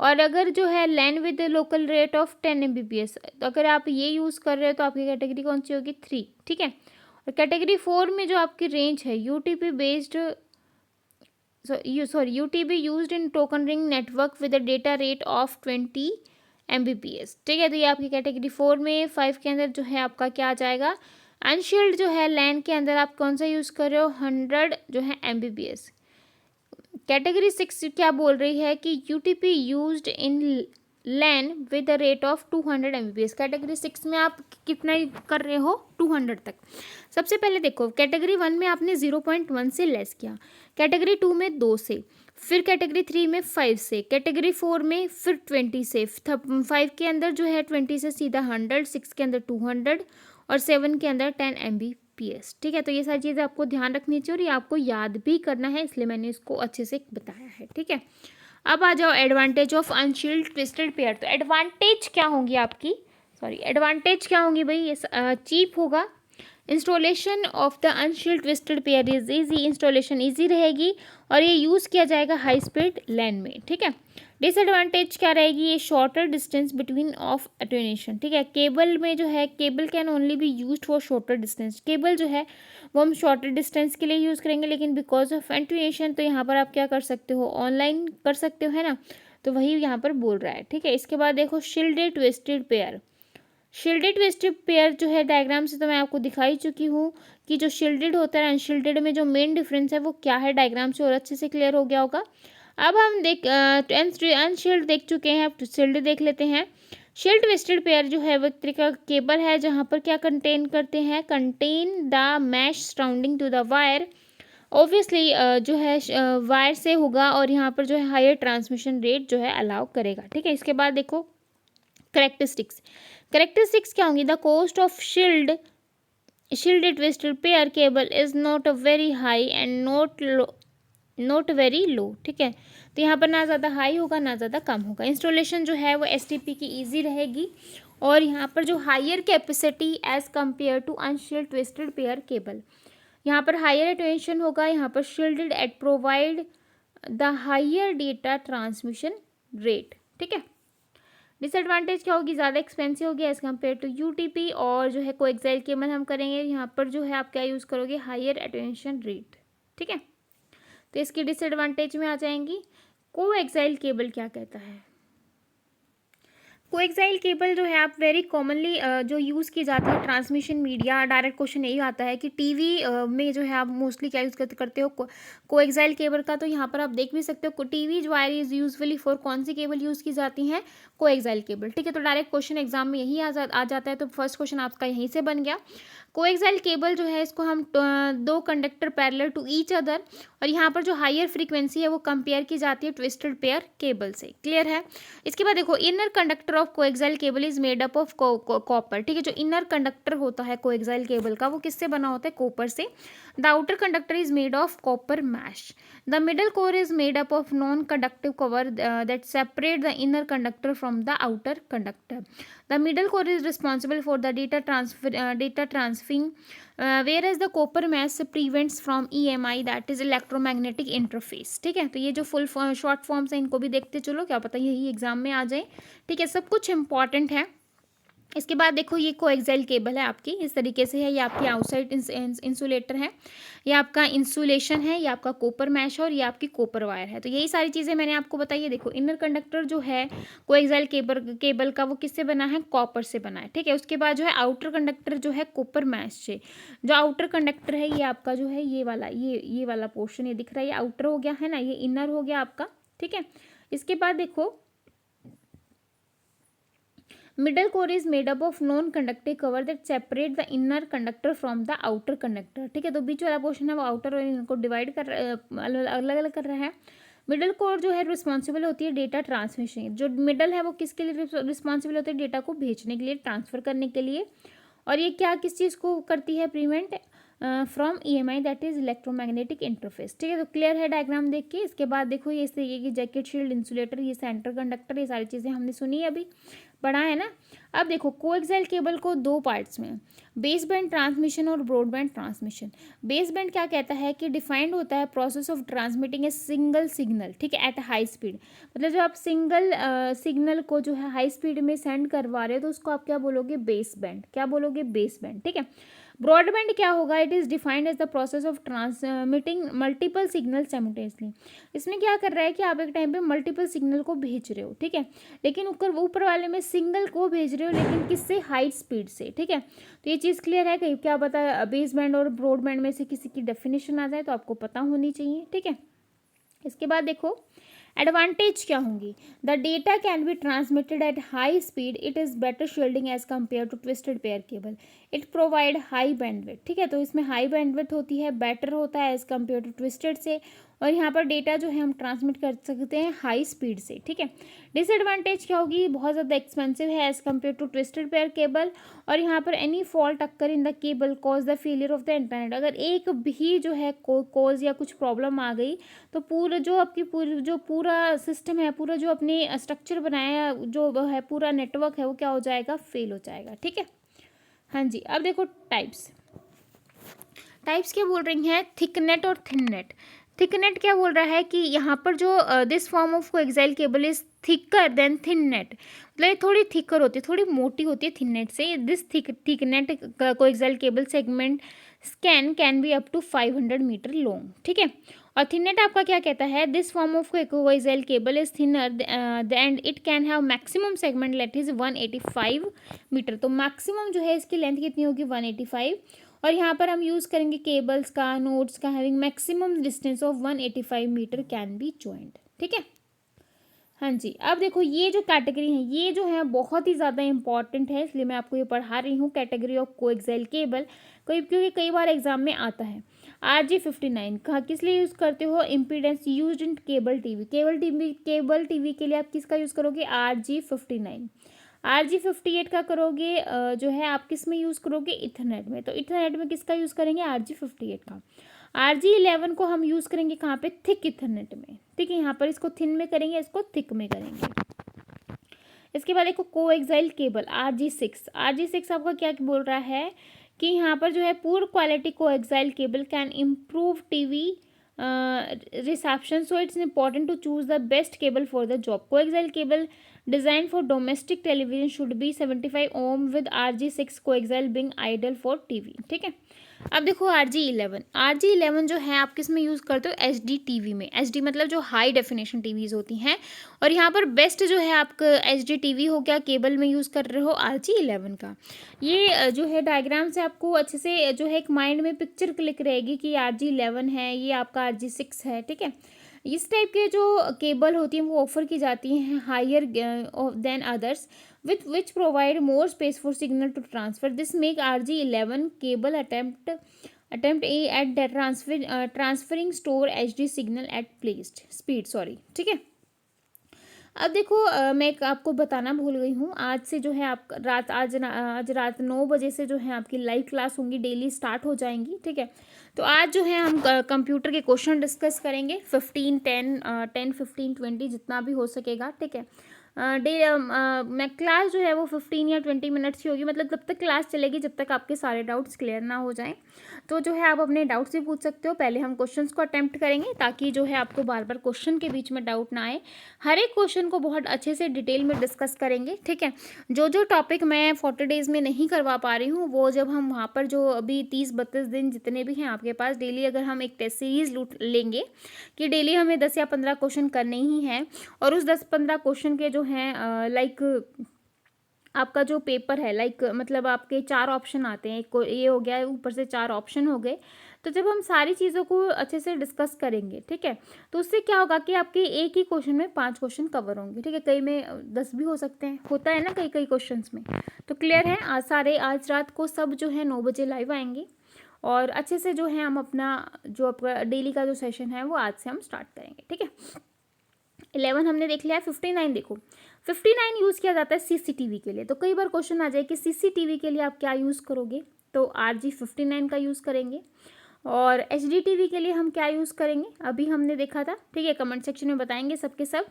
और अगर जो है LAN with local rate of 10 Mbps, तो अगर आप ये यूज़ कर रहे हो तो आपकी कैटेगरी कौन सी होगी, 3, ठीक है। और कैटेगरी 4 में जो आपकी रेंज है UTP based UTP used in token ring network with a data rate of 20 Mbps, ठीक है। तो ये आपकी कैटेगरी 4 में। 5 के अंदर जो है आपका क्या आ जाएगा, अनशील्ड जो है लैन के अंदर आप कौन सा यूज़ कर रहे हो, 100 जो है Mbps। कैटेगरी 6 क्या बोल रही है कि UTP used in LAN with the rate of 200 Mbps। Category 6 में आप कितना कर रहे हो, 200 तक। सबसे पहले देखो कैटेगरी 1 में आपने 0.1 से लेस किया, कैटेगरी 2 में 2 से, फिर कैटेगरी 3 में 5 से, कैटेगरी 4 में फिर 20 से, 5 के अंदर जो है 20 से सीधा 100, 6 के अंदर 200 और 7 के अंदर 10 Mbps, ठीक है। तो ये सारी चीज़ें आपको ध्यान रखनी चाहिए और ये आपको याद भी करना है, इसलिए मैंने इसको अच्छे से बताया है, ठीक है। अब आ जाओ एडवांटेज ऑफ अनशील्ड ट्विस्टेड पेयर। तो एडवांटेज क्या होंगी आपकी, एडवांटेज क्या होंगी भाई, ये चीप होगा। Installation of the unshielded twisted pair is easy, installation easy रहेगी और ये यूज़ किया जाएगा हाई स्पीड लैन में, ठीक है। डिसएडवांटेज क्या रहेगी, ये shorter distance between of attenuation, ठीक है। केबल में जो है cable can only be used for shorter distance, cable जो है वो हम शॉर्टर डिस्टेंस के लिए यूज़ करेंगे, लेकिन बिकॉज ऑफ अटेन्यूएशन तो यहाँ पर आप क्या कर सकते हो, ऑनलाइन कर सकते हो, है ना। तो वही यहाँ पर बोल रहा है, ठीक है। इसके बाद देखो shielded twisted pair. Shielded twisted pair जो है डायग्राम से तो मैं आपको दिखाई चुकी हूँ कि जो शील्डेड होता है अनशील्डेड में जो मेन डिफरेंस है वो क्या है, डायग्राम से और अच्छे से क्लियर हो गया होगा। अब हम अनशील्ड देख चुके हैं, अब शील्ड देख लेते हैं। शील्ड ट्विस्टेड पेयर जो है वो एक तरीका केबल है जहाँ पर क्या कंटेन करते हैं, contain the mesh surrounding to the wire. Obviously जो है वायर से होगा और यहाँ पर जो है हायर ट्रांसमिशन रेट जो है अलाउ करेगा, ठीक है। इसके बाद देखो करेक्टरिस्टिक्स, करेक्टरिस्टिक्स क्या होंगी, the cost of shielded twisted pair cable is not very high and not very low, ठीक है। तो यहाँ पर ना ज़्यादा हाई होगा ना ज़्यादा कम होगा। इंस्टॉलेशन जो है वो STP की इजी रहेगी और यहाँ पर जो higher capacity as compare to unshielded twisted pair cable, यहाँ पर हायर अटेंशन होगा, यहाँ पर shielded at provide the higher data transmission rate, ठीक है। डिसएडवांटेज क्या होगी, ज़्यादा एक्सपेंसिव होगी एज़ कम्पेयर टू UTP और जो है कोएक्सियल केबल हम करेंगे, यहाँ पर जो है आप क्या यूज़ करोगे, हायर अटेंशन रेट, ठीक है। तो इसकी डिसएडवांटेज में आ जाएंगी। कोएक्सियल केबल क्या कहता है, कोएक्सियल केबल जो है आप वेरी कॉमनली जो यूज़ की जाती है ट्रांसमिशन मीडिया, डायरेक्ट क्वेश्चन यही आता है कि टीवी में जो है आप मोस्टली क्या यूज़ करते हो कोएक्सियल केबल का। तो यहाँ पर आप देख भी सकते हो TV wire is usefully for कौन सी केबल यूज़ की जाती हैं, कोएक्सियल केबल, ठीक है। तो डायरेक्ट क्वेश्चन एग्जाम में यही आ जाता है, तो फर्स्ट क्वेश्चन आपका यहीं से बन गया। कोएक्सियल केबल जो है इसको हम 2 conductor parallel to each other, और यहाँ पर जो हायर फ्रीक्वेंसी है वो कंपेयर की जाती है ट्विस्टेड पेयर केबल से, क्लियर है। इसके बाद देखो inner conductor of coaxial cable is made up of copper, ठीक है। जो इनर कंडक्टर होता है कोएक्सियल केबल का वो किससे बना होता है, कॉपर से। The outer conductor is made of copper mesh, The middle core is made up of non-conductive cover that separate the inner conductor from the outer conductor. The middle core is responsible for the data transferring, whereas the copper mass prevents from EMI, that is electromagnetic interface. ठीक है, तो ये जो फुल शॉर्ट फॉर्म्स हैं इनको भी देखते चलो, क्या पता यही एग्जाम में आ जाए. ठीक है, सब कुछ इंपॉर्टेंट है. इसके बाद देखो ये कोएक्सियल केबल है आपकी, इस तरीके से है. ये आपकी आउटसाइड इंसुलेटर है, ये आपका इंसुलेशन है, ये आपका कॉपर मैश है और ये आपकी कॉपर वायर है. तो यही सारी चीज़ें मैंने आपको बताई है. देखो इनर कंडक्टर जो है कोएक्सियल केबल का वो किससे बना है, कॉपर से बना है. ठीक है, उसके बाद जो है आउटर कंडक्टर जो है कॉपर मैश से. जो आउटर कंडक्टर है ये आपका जो है ये वाला पोर्शन ये दिख रहा है, ये आउटर हो गया है ना, ये इनर हो गया आपका. ठीक है, इसके बाद देखो middle core is made up of non-conductive cover that separate the inner conductor from the outer conductor. ठीक है, तो बीच वाला पोर्शन है वो आउटर और इनर को डिवाइड कर अलग अलग कर रहा है. मिडल कोर जो है रिस्पॉन्सिबल होती है डेटा ट्रांसमिशन. जो मिडल है वो किसके लिए रिस्पॉन्सिबल होती है, डेटा को भेजने के लिए, ट्रांसफर करने के लिए. और ये क्या किस चीज़ को करती है, prevent from EMI, that is electromagnetic interface. ठीक है, तो क्लियर है डायग्राम देख के. इसके बाद देखो ये इस तरीके की जैकेट, शील्ड, इंसुलेटर, ये सेंटर कंडक्टर, ये सारी चीज़ें हमने सुनी है अभी, पढ़ा है ना. अब देखो कोएक्सियल केबल को दो पार्ट्स में, बेस बैंड ट्रांसमिशन और ब्रॉडबैंड ट्रांसमिशन. बेस बैंड क्या कहता है कि डिफाइंड होता है process of transmitting a single signal. ठीक है, एट हाई स्पीड. मतलब जब आप सिंगल सिग्नल को जो है हाई स्पीड में सेंड करवा रहे हो तो उसको आप क्या बोलोगे, बेस बैंड. क्या बोलोगे, बेस बैंड. ठीक है, ब्रॉडबैंड क्या होगा, it is defined as the process of transmitting multiple signal simultaneously. इसमें क्या कर रहा है कि आप एक टाइम पे मल्टीपल सिग्नल को भेज रहे हो. ठीक है, लेकिन ऊपर वाले में सिंगल को भेज रहे हो, लेकिन किससे, हाई स्पीड से. ठीक है, तो ये चीज़ क्लियर है. कहीं क्या पता बेस बैंड और ब्रॉडबैंड में से किसी की डेफिनेशन आ जाए तो आपको पता होनी चाहिए. ठीक है, इसके बाद देखो एडवांटेज क्या होंगी. The data can be transmitted at high speed, it is better shielding as compare to twisted pair cable, it provide high bandwidth. ठीक है, तो इसमें हाई बैंडविड्थ होती है, बेटर होता है एज कम्पेयर टू ट्विस्टेड से. और यहाँ पर डेटा जो है हम ट्रांसमिट कर सकते हैं हाई स्पीड से. ठीक है, डिसएडवांटेज क्या होगी, बहुत ज़्यादा एक्सपेंसिव है as compare to twisted pair cable. और यहाँ पर any fault occur in the cable cause the failure of the internet. अगर एक भी जो है कॉज या कुछ प्रॉब्लम आ गई तो पूरा जो आपकी पूरा सिस्टम है, पूरा जो अपने स्ट्रक्चर बनाया जो है, पूरा नेटवर्क है, वो क्या हो जाएगा, फेल हो जाएगा. ठीक है, हाँ जी. अब देखो टाइप्स क्या बोल रही हैं, थिक नेट और थिन नेट. थिक नेट क्या बोल रहा है कि यहाँ पर जो this form of coaxial cable is thicker than thin net. मतलब ये थोड़ी थिकर होती है, थोड़ी मोटी होती है थिन नेट से. This thick net coaxial cable segment can be up to 500 metre long. ठीक है, और थिन नेट आपका क्या कहता है, this form of coaxial cable is thinner and it can have maximum segment length is 185 metre. तो मैक्सिमम जो है इसकी लेंथ कितनी होगी, 185. और यहाँ पर हम यूज़ करेंगे केबल्स का, नोड्स का, having maximum distance of 185 metre can be joint. ठीक है, हाँ जी. अब देखो ये जो कैटेगरी है ये जो है बहुत ही ज़्यादा इंपॉर्टेंट है, इसलिए मैं आपको ये पढ़ा रही हूँ, कैटेगरी ऑफ कोएक्सियल केबल. क्योंकि कई बार एग्जाम में आता है. RG59 कहाँ किस लिए यूज़ करते हो, impedance use in cable TV. Cable TV के लिए आप किसका यूज़ करोगे, RG59. RG58 का करोगे जो है आप किस में यूज़ करोगे, इथरनेट में. तो इथरनेट में किसका यूज़ करेंगे, RG58 का. RG11 को हम यूज़ करेंगे कहाँ पे, थिक इथरनेट में. ठीक है, यहाँ पर इसको थिन में करेंगे, इसको थिक में करेंगे. इसके बाद देखो कोएक्सियल केबल RG6 आपका क्या बोल रहा है कि यहाँ पर जो है poor quality coaxial cable can improve TV reception, so it's important to choose the best cable for the job. Coaxial cable design for domestic television should be 75 ohm with RG6 coaxial being ideal for TV. ठीक है, अब देखो RG11 जो है आप किस में यूज़ करते हो, HD टीवी में. HD मतलब जो हाई डेफिनेशन टीवीज़ होती हैं. और यहाँ पर बेस्ट जो है आपका HD टीवी हो गया, केबल में यूज़ कर रहे हो RG11 का. ये जो है डायग्राम से आपको अच्छे से जो है एक माइंड में पिक्चर क्लिक रहेगी कि RG11 है, ये आपका RG6 है. ठीक है, इस टाइप के जो केबल होती हैं वो ऑफर की जाती हैं higher than others which provide more space for signal to transfer. This make RG11 cable attempt at the transferring store HD signal at placed speed. ठीक है, अब देखो मैं एक आपको बताना भूल गई हूँ, आज से जो है आप आज रात 9 बजे से जो है आपकी लाइव क्लास होंगी, डेली स्टार्ट हो जाएंगी, ठीक है। तो आज जो है हम कंप्यूटर के क्वेश्चन डिस्कस करेंगे, 15 10 10 15 20 जितना भी हो सकेगा, ठीक है। मैं क्लास जो है वो 15 या 20 मिनट्स की होगी, मतलब तब तक क्लास चलेगी जब तक आपके सारे डाउट्स क्लियर ना हो जाएं। तो जो है आप अपने डाउट्स भी पूछ सकते हो। पहले हम क्वेश्चंस को अटेम्प्ट करेंगे ताकि जो है आपको बार बार क्वेश्चन के बीच में डाउट ना आए। हर एक क्वेश्चन को बहुत अच्छे से डिटेल में डिस्कस करेंगे, ठीक है। जो जो टॉपिक मैं 40 डेज में नहीं करवा पा रही हूँ, वो जब हम वहाँ पर जो अभी 30-32 दिन जितने भी हैं आपके पास, डेली अगर हम एक टेस्ट सीरीज लेंगे कि डेली हमें 10 या 15 क्वेश्चन करने ही हैं, और उस 10-15 क्वेश्चन के जो हैं लाइक आपका जो पेपर है, लाइक मतलब आपके 4 ऑप्शन आते हैं, एक ये हो गया, ऊपर से 4 ऑप्शन हो गए। तो जब हम सारी चीज़ों को अच्छे से डिस्कस करेंगे, ठीक है, तो उससे क्या होगा कि आपके एक ही क्वेश्चन में 5 क्वेश्चन कवर होंगे, ठीक है। कई में 10 भी हो सकते हैं, होता है ना कई कई क्वेश्चंस में। तो क्लियर है, आज रात को सब जो है 9 बजे लाइव आएंगे, और अच्छे से जो है हम अपना जो आपका डेली का जो सेशन है वो आज से हम स्टार्ट करेंगे, ठीक है। 11 हमने देख लिया है। 59 देखो, 59 यूज़ किया जाता है सीसीटीवी के लिए। तो कई बार क्वेश्चन आ जाए कि सीसीटीवी के लिए आप क्या यूज़ करोगे, तो RG59 का यूज़ करेंगे। और HDTV के लिए हम क्या यूज़ करेंगे, अभी हमने देखा था, ठीक है। कमेंट सेक्शन में बताएंगे सबके सब।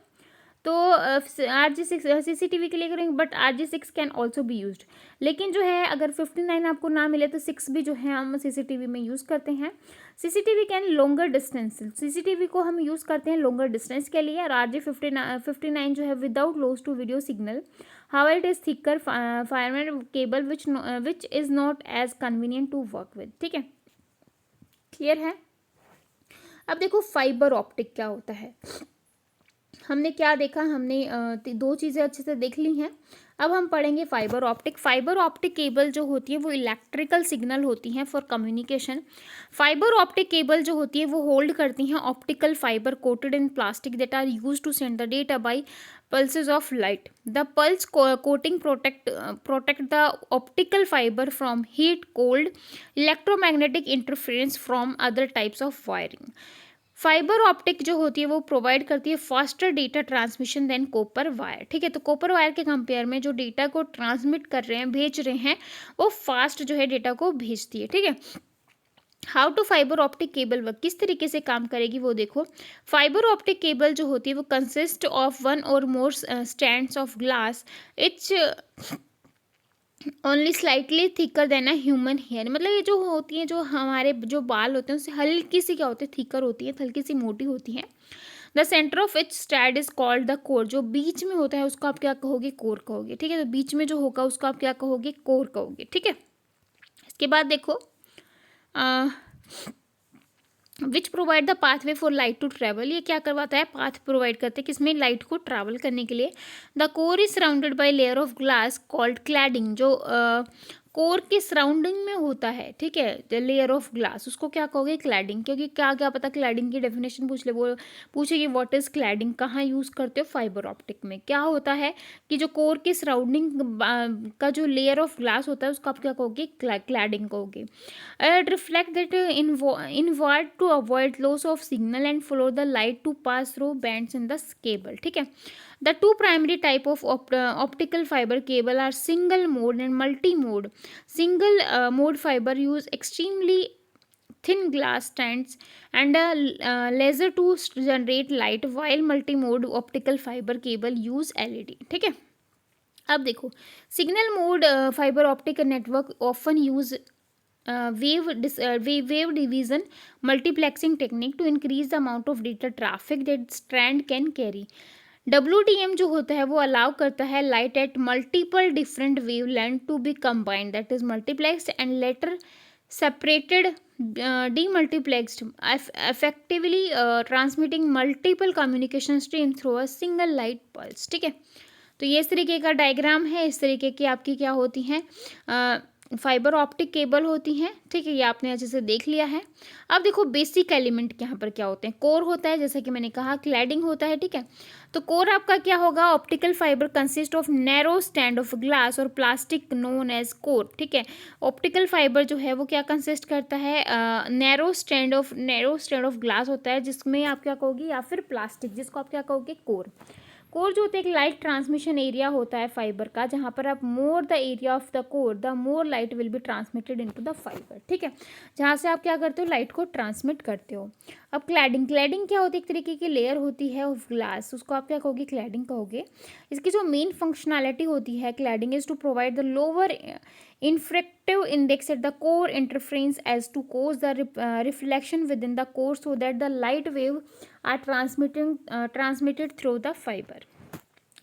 तो RG6 CCTV के लिए करेंगे, but RG6 can also be used. लेकिन जो है अगर 59 आपको ना मिले तो 6 भी जो है हम CCTV में यूज़ करते हैं। CCTV can longer distance, CCTV को हम यूज़ करते हैं लॉन्गर डिस्टेंस के लिए। और RG59 जो है without loss to video signal, how it is thicker firmer cable which is not as convenient to work with, ठीक है। क्लियर है। अब देखो फाइबर ऑप्टिक क्या होता है। हमने क्या देखा, हमने 2 चीज़ें अच्छे से देख ली हैं। अब हम पढ़ेंगे fibre optic. Fibre optic cable जो होती है वो इलेक्ट्रिकल सिग्नल होती हैं for communication. Fibre optic cable जो होती है वो होल्ड करती हैं optical fibre coated in plastic that are use to send the data by pulses of light. The pulse coating protect the optical fiber from heat, cold, electromagnetic interference from other types of wiring. Fibre optic जो होती है वो प्रोवाइड करती है faster data transmission than copper wire, ठीक है। तो कॉपर वायर के कंपेयर में जो डेटा को ट्रांसमिट कर रहे हैं, भेज रहे हैं, वो फास्ट जो है डेटा को भेजती है, ठीक है। How to fibre optic cable work, किस तरीके से काम करेगी वो देखो। फाइबर ऑप्टिक केबल जो होती है वो कंसिस्ट ऑफ 1 और more stands of glass, it's only slightly thicker than a human hair. मतलब ये जो होती है, जो हमारे जो बाल होते हैं उससे हल्की सी क्या होती है, थिकर होती है, हल्की सी मोटी होती है। द सेंटर ऑफ इच स्टैड इज कॉल्ड द कोर, जो बीच में होता है उसको आप क्या कहोगे, कोर कहोगे, ठीक है। तो बीच में जो होगा उसको आप क्या कहोगे, कोर कहोगे, ठीक है। इसके बाद देखो which provide the pathway for light to travel, ये क्या करवाता है, पाथ प्रोवाइड करते हैं किसमें, लाइट को ट्रैवल करने के लिए। The core is surrounded by layer of glass called cladding, जो कोर के सराउंडिंग में होता है, ठीक है, द लेयर ऑफ ग्लास, उसको क्या कहोगे, क्लैडिंग। क्योंकि क्या क्या पता क्लैडिंग की डेफिनेशन पूछ ले, वो पूछेगी व्हाट इज क्लैडिंग, कहाँ यूज़ करते हो, फाइबर ऑप्टिक में। क्या होता है कि जो कोर के सराउंडिंग का जो लेयर ऑफ ग्लास होता है उसको आप क्या कहोगे, क्लैडिंग कहोगे। Reflect that invert to avoid loss of signal and follow the light to pass through bends in the cable, ठीक है। The two primary type of optical fiber cable are single mode and multi mode. Single mode fiber use extremely thin glass strands and a laser to generate light, while multi mode optical fiber cable use LED, ठीक है। अब देखो signal mode fibre optic network often use wave division multiplexing technique to increase the amount of data traffic that strand can carry. WDM जो होता है वो अलाउ करता है light at multiple different wave length to be combined, that is multiplexed and later separated demultiplexed, effectively transmitting multiple communication stream through a single light pulse, ठीक है। तो ये इस तरीके का डायग्राम है, इस तरीके की आपकी क्या होती हैं, फाइबर ऑप्टिक केबल होती हैं, ठीक है। ये आपने अच्छे से देख लिया है। अब देखो बेसिक एलिमेंट यहाँ पर क्या होते हैं, कोर होता है, जैसा कि मैंने कहा, क्लैडिंग होता है, ठीक है। तो कोर आपका क्या होगा, optical fibre consist of narrow stand of glass और प्लास्टिक नोन एज कोर, ठीक है। ऑप्टिकल फाइबर जो है वो क्या कंसिस्ट करता है, नैरो स्टैंड ऑफ ग्लास होता है, जिसमें आप क्या कहोगे, या फिर प्लास्टिक, जिसको आप क्या कहोगे, कोर। कोर जो होता है एक लाइट ट्रांसमिशन एरिया होता है फाइबर का, जहाँ पर आप more the area of the core the more light will be transmitted into the fibre, ठीक है, जहाँ से आप क्या करते हो, लाइट को ट्रांसमिट करते हो। अब क्लैडिंग, क्लैडिंग क्या होती है, एक तरीके की लेयर होती है ऑफ ग्लास, उसको आप क्या कहोगे, क्लैडिंग कहोगे। इसकी जो मेन फंक्शनैलिटी होती है cladding is to provide the lower infractive index at the core interference as to cause the reflection within the core so that the light wave are transmitted through the fiber।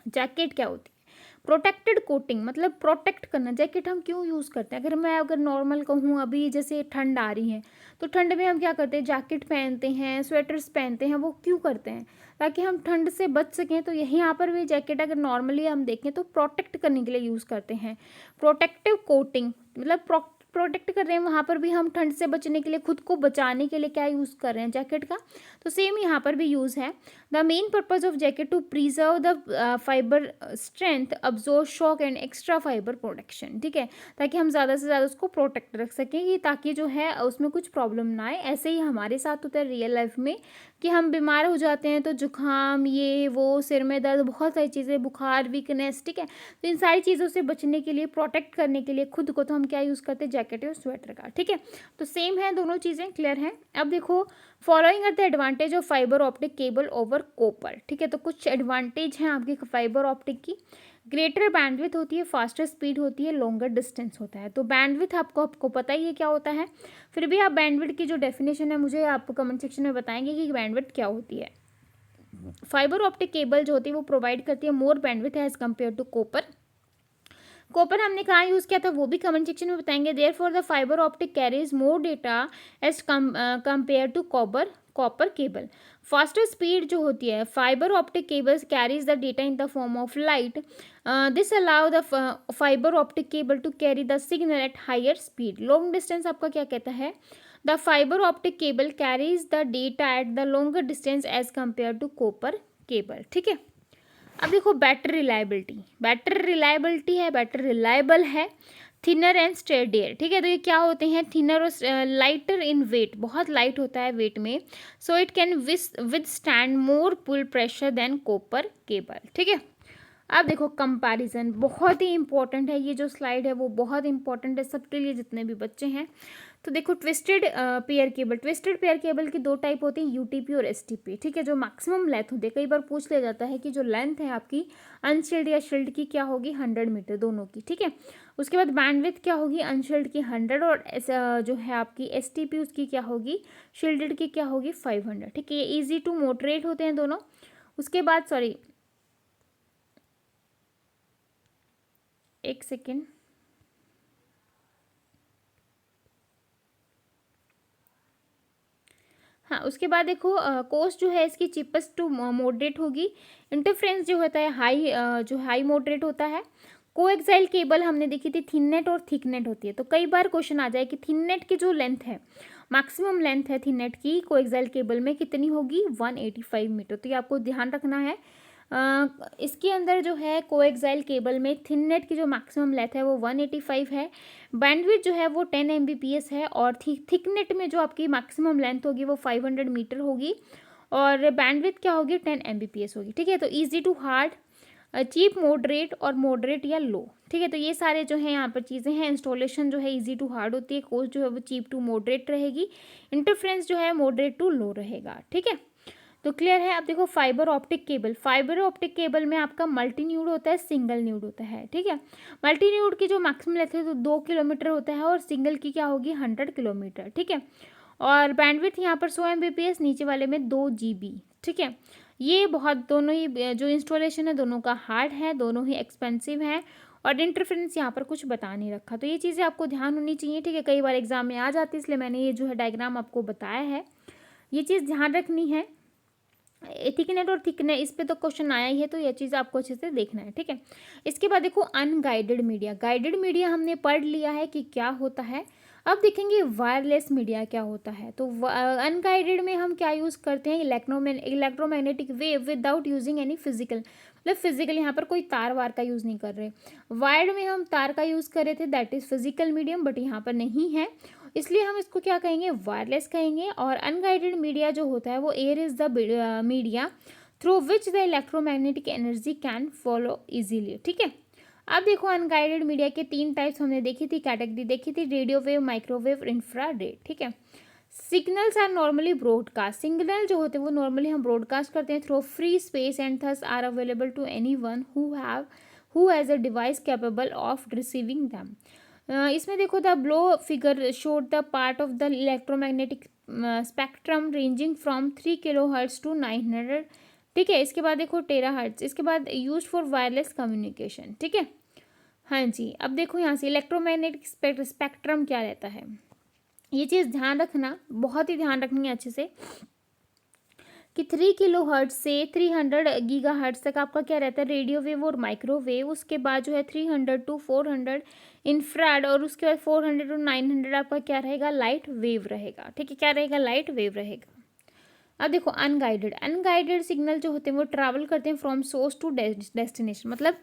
Jacket क्या होती है, प्रोटेक्टेड कोटिंग, मतलब प्रोटेक्ट करना। जैकेट हम क्यों यूज़ करते हैं, अगर नॉर्मल कहूँ, अभी जैसे ठंड आ रही है तो ठंड में हम क्या करते हैं, जैकेट पहनते हैं, स्वेटर्स पहनते हैं, वो क्यों करते हैं, ताकि हम ठंड से बच सकें। तो यही यहाँ पर भी जैकेट अगर नॉर्मली हम देखें तो प्रोटेक्ट करने के लिए यूज़ करते हैं। प्रोटेक्टिव कोटिंग मतलब प्रोटेक्ट कर रहे हैं, वहाँ पर भी हम ठंड से बचने के लिए, खुद को बचाने के लिए क्या यूज़ कर रहे हैं, जैकेट का। तो सेम यहाँ पर भी यूज़ है। The main purpose of jacket to preserve the fibre strength, absorb shock and extra fibre protection, ठीक है, ताकि हम ज़्यादा से ज़्यादा उसको प्रोटेक्ट रख सकें, ताकि जो है उसमें कुछ प्रॉब्लम ना आए। ऐसे ही हमारे साथ होता है रियल लाइफ में कि हम बीमार हो जाते हैं तो जुकाम, ये वो, सिर में दर्द, बहुत सारी चीज़ें, बुखार, वीकनेस, ठीक है। तो इन सारी चीज़ों से बचने के लिए, प्रोटेक्ट करने के लिए खुद को, तो हम क्या यूज़ करते हैं, जैकेट और स्वेटर का, ठीक है। तो सेम है दोनों चीज़ें, क्लियर हैं। अब देखो, following are the advantage of fibre optic cable over copper, ठीक है। तो कुछ एडवांटेज हैं आपकी फाइबर ऑप्टिक की। ग्रेटर बैंडविथ होती है, फास्टर स्पीड होती है, लॉन्गर डिस्टेंस होता है। तो बैंडविथ आपको पता ही है क्या होता है, फिर भी आप बैंडविथ की जो डेफिनेशन है मुझे आप कमेंट सेक्शन में बताएंगे कि बैंडविथ क्या होती है। फाइबर ऑप्टिक केबल जो होती है वो प्रोवाइड करती है more bandwidth as compare to copper. Copper हमने कहाँ यूज़ किया था वो भी कमेंट सेक्शन में बताएंगे। Therefore the fibre optic carries more data as compare to copper cable. Faster speed जो होती है, fibre optic cables carries the data in the form of light, this allow the fibre optic cable to carry the signal at higher speed. Long distance आपका क्या कहता है, the fibre optic cable carries the data at the longer distance as compare to copper cable, ठीक है। अब देखो बैटरी रिलायबिलिटी है, बैटरी रिलायबल है। थिनर एंड स्टेडियर, ठीक है। तो ये क्या होते हैं, थिनर और लाइटर इन वेट, बहुत लाइट होता है वेट में। So it can withstand more pull pressure than copper cable, ठीक है। अब देखो कंपैरिजन बहुत ही इंपॉर्टेंट है, ये जो स्लाइड है वो बहुत इंपॉर्टेंट है सबके लिए, जितने भी बच्चे हैं। तो देखो ट्विस्टेड पेयर केबल की दो टाइप होती है, यूटीपी और एसटीपी, ठीक है। जो मैक्सिमम लेंथ होती है, कई बार पूछ लिया जाता है कि जो लेंथ है आपकी अनशील्ड या शील्ड की क्या होगी, 100 मीटर दोनों की, ठीक है। उसके बाद बैंडविड्थ क्या होगी, अनशील्ड की 100 और जो है आपकी एसटीपी उसकी क्या होगी, शील्डेड की क्या होगी 500, ठीक है। ये ईजी टू मॉडरेट होते हैं दोनों। उसके बाद सॉरी एक सेकेंड, हाँ उसके बाद देखो कोस्ट जो है इसकी चीपेस्ट टू मॉडरेट होगी। इंटरफ्रेंस जो होता है जो हाई मॉडरेट होता है। कोएक्साइल केबल हमने देखी थी, थिननेट और थिकनेट होती है। तो कई बार क्वेश्चन आ जाए कि थिननेट की जो लेंथ है, मैक्सिमम लेंथ है थिननेट की कोएक्साइल केबल में कितनी होगी, 185 मीटर। तो ये आपको ध्यान रखना है। इसके अंदर जो है कोएक्साइल केबल में थिननेट की जो मैक्सिमम लेंथ है वो 185 है। बैंडविड्थ जो है वो 10 Mbps है। और थिकनेट में जो आपकी मैक्सिमम लेंथ होगी वो 500 मीटर होगी। और बैंडविड्थ क्या होगी, 10 Mbps होगी, ठीक है। तो easy to hard, cheap moderate और मॉडरेट या लो, ठीक है। तो ये सारे जो है यहाँ पर चीज़ें हैं। इंस्टॉलेशन जो है इजी टू हार्ड होती है, कोस्ट जो है वो चीप टू मॉडरेट रहेगी, इंटरफ्रेंस जो है मॉडरेट टू लो रहेगा, ठीक है। तो क्लियर है। अब देखो फाइबर ऑप्टिक केबल में आपका मल्टी न्यूड होता है, सिंगल न्यूड होता है, ठीक है। मल्टी न्यूड की जो मैक्सिमम लेंथ है तो 2 किलोमीटर होता है और सिंगल की क्या होगी 100 किलोमीटर, ठीक है। और बैंडविड्थ यहाँ पर 100 Mbps, नीचे वाले में 2 GB, ठीक है। ये बहुत दोनों ही जो इंस्टॉलेशन है दोनों का हार्ड है, दोनों ही एक्सपेंसिव है। और इंटरफ्रेंस यहाँ पर कुछ बता नहीं रखा। तो ये चीज़ें आपको ध्यान होनी चाहिए, ठीक है। कई बार एग्जाम में आ जाती है, इसलिए मैंने ये जो है डायग्राम आपको बताया है। ये चीज़ ध्यान रखनी है। थिकनेट और थिकनेस इस पे तो क्वेश्चन आया ही है, तो यह चीज़ आपको अच्छे से देखना है, ठीक है। इसके बाद देखो अनगाइडेड मीडिया, गाइडेड मीडिया हमने पढ़ लिया है कि क्या होता है। अब देखेंगे वायरलेस मीडिया क्या होता है। तो अनगाइडेड में हम क्या यूज़ करते हैं, electromagnetic wave without using any physical, मतलब फिजिकल यहाँ पर कोई तार वार का यूज़ नहीं कर रहे। वायर्ड में हम तार का यूज़ कर रहे थे, that is physical medium, but यहाँ पर नहीं है, इसलिए हम इसको क्या कहेंगे, वायरलेस कहेंगे। और अनगाइडेड मीडिया जो होता है वो air is the media through which the electromagnetic energy can follow easily. ठीक है, अब देखो अनगाइडेड मीडिया के 3 टाइप्स हमने देखी थी, कैटेगरी देखी थी, रेडियो वेव, माइक्रोवेव, इंफ्रारेड। ठीक है, signals are normally broadcast, signal जो होते हैं वो नॉर्मली हम ब्रॉडकास्ट करते हैं through free space and thus are available to anyone who has a device capable of receiving them. इसमें देखो the below figure showed the part of the electromagnetic spectrum ranging from 3 kilohertz to 900। ठीक है, इसके बाद देखो टेराहर्ट्ज, इसके बाद यूज फॉर वायरलेस कम्युनिकेशन। ठीक है, हाँ जी, अब देखो यहाँ से इलेक्ट्रोमैग्नेटिक स्पेक्ट्रम क्या रहता है, ये चीज़ ध्यान रखना, बहुत ही ध्यान रखनी है अच्छे से कि 3 किलो हर्ट्ज से 300 गीगा हर्ट्ज तक आपका क्या रहता है, रेडियो वेव और माइक्रोवेव। उसके बाद जो है 300 टू 400 इंफ्रारेड, और उसके बाद 400 टू 900 आपका क्या रहेगा, लाइट वेव रहेगा। ठीक है, क्या रहेगा, लाइट वेव रहेगा। अब देखो अनगाइडेड सिग्नल जो होते हैं वो ट्रैवल करते हैं फ्रॉम सोर्स टू डेस्टिनेशन, मतलब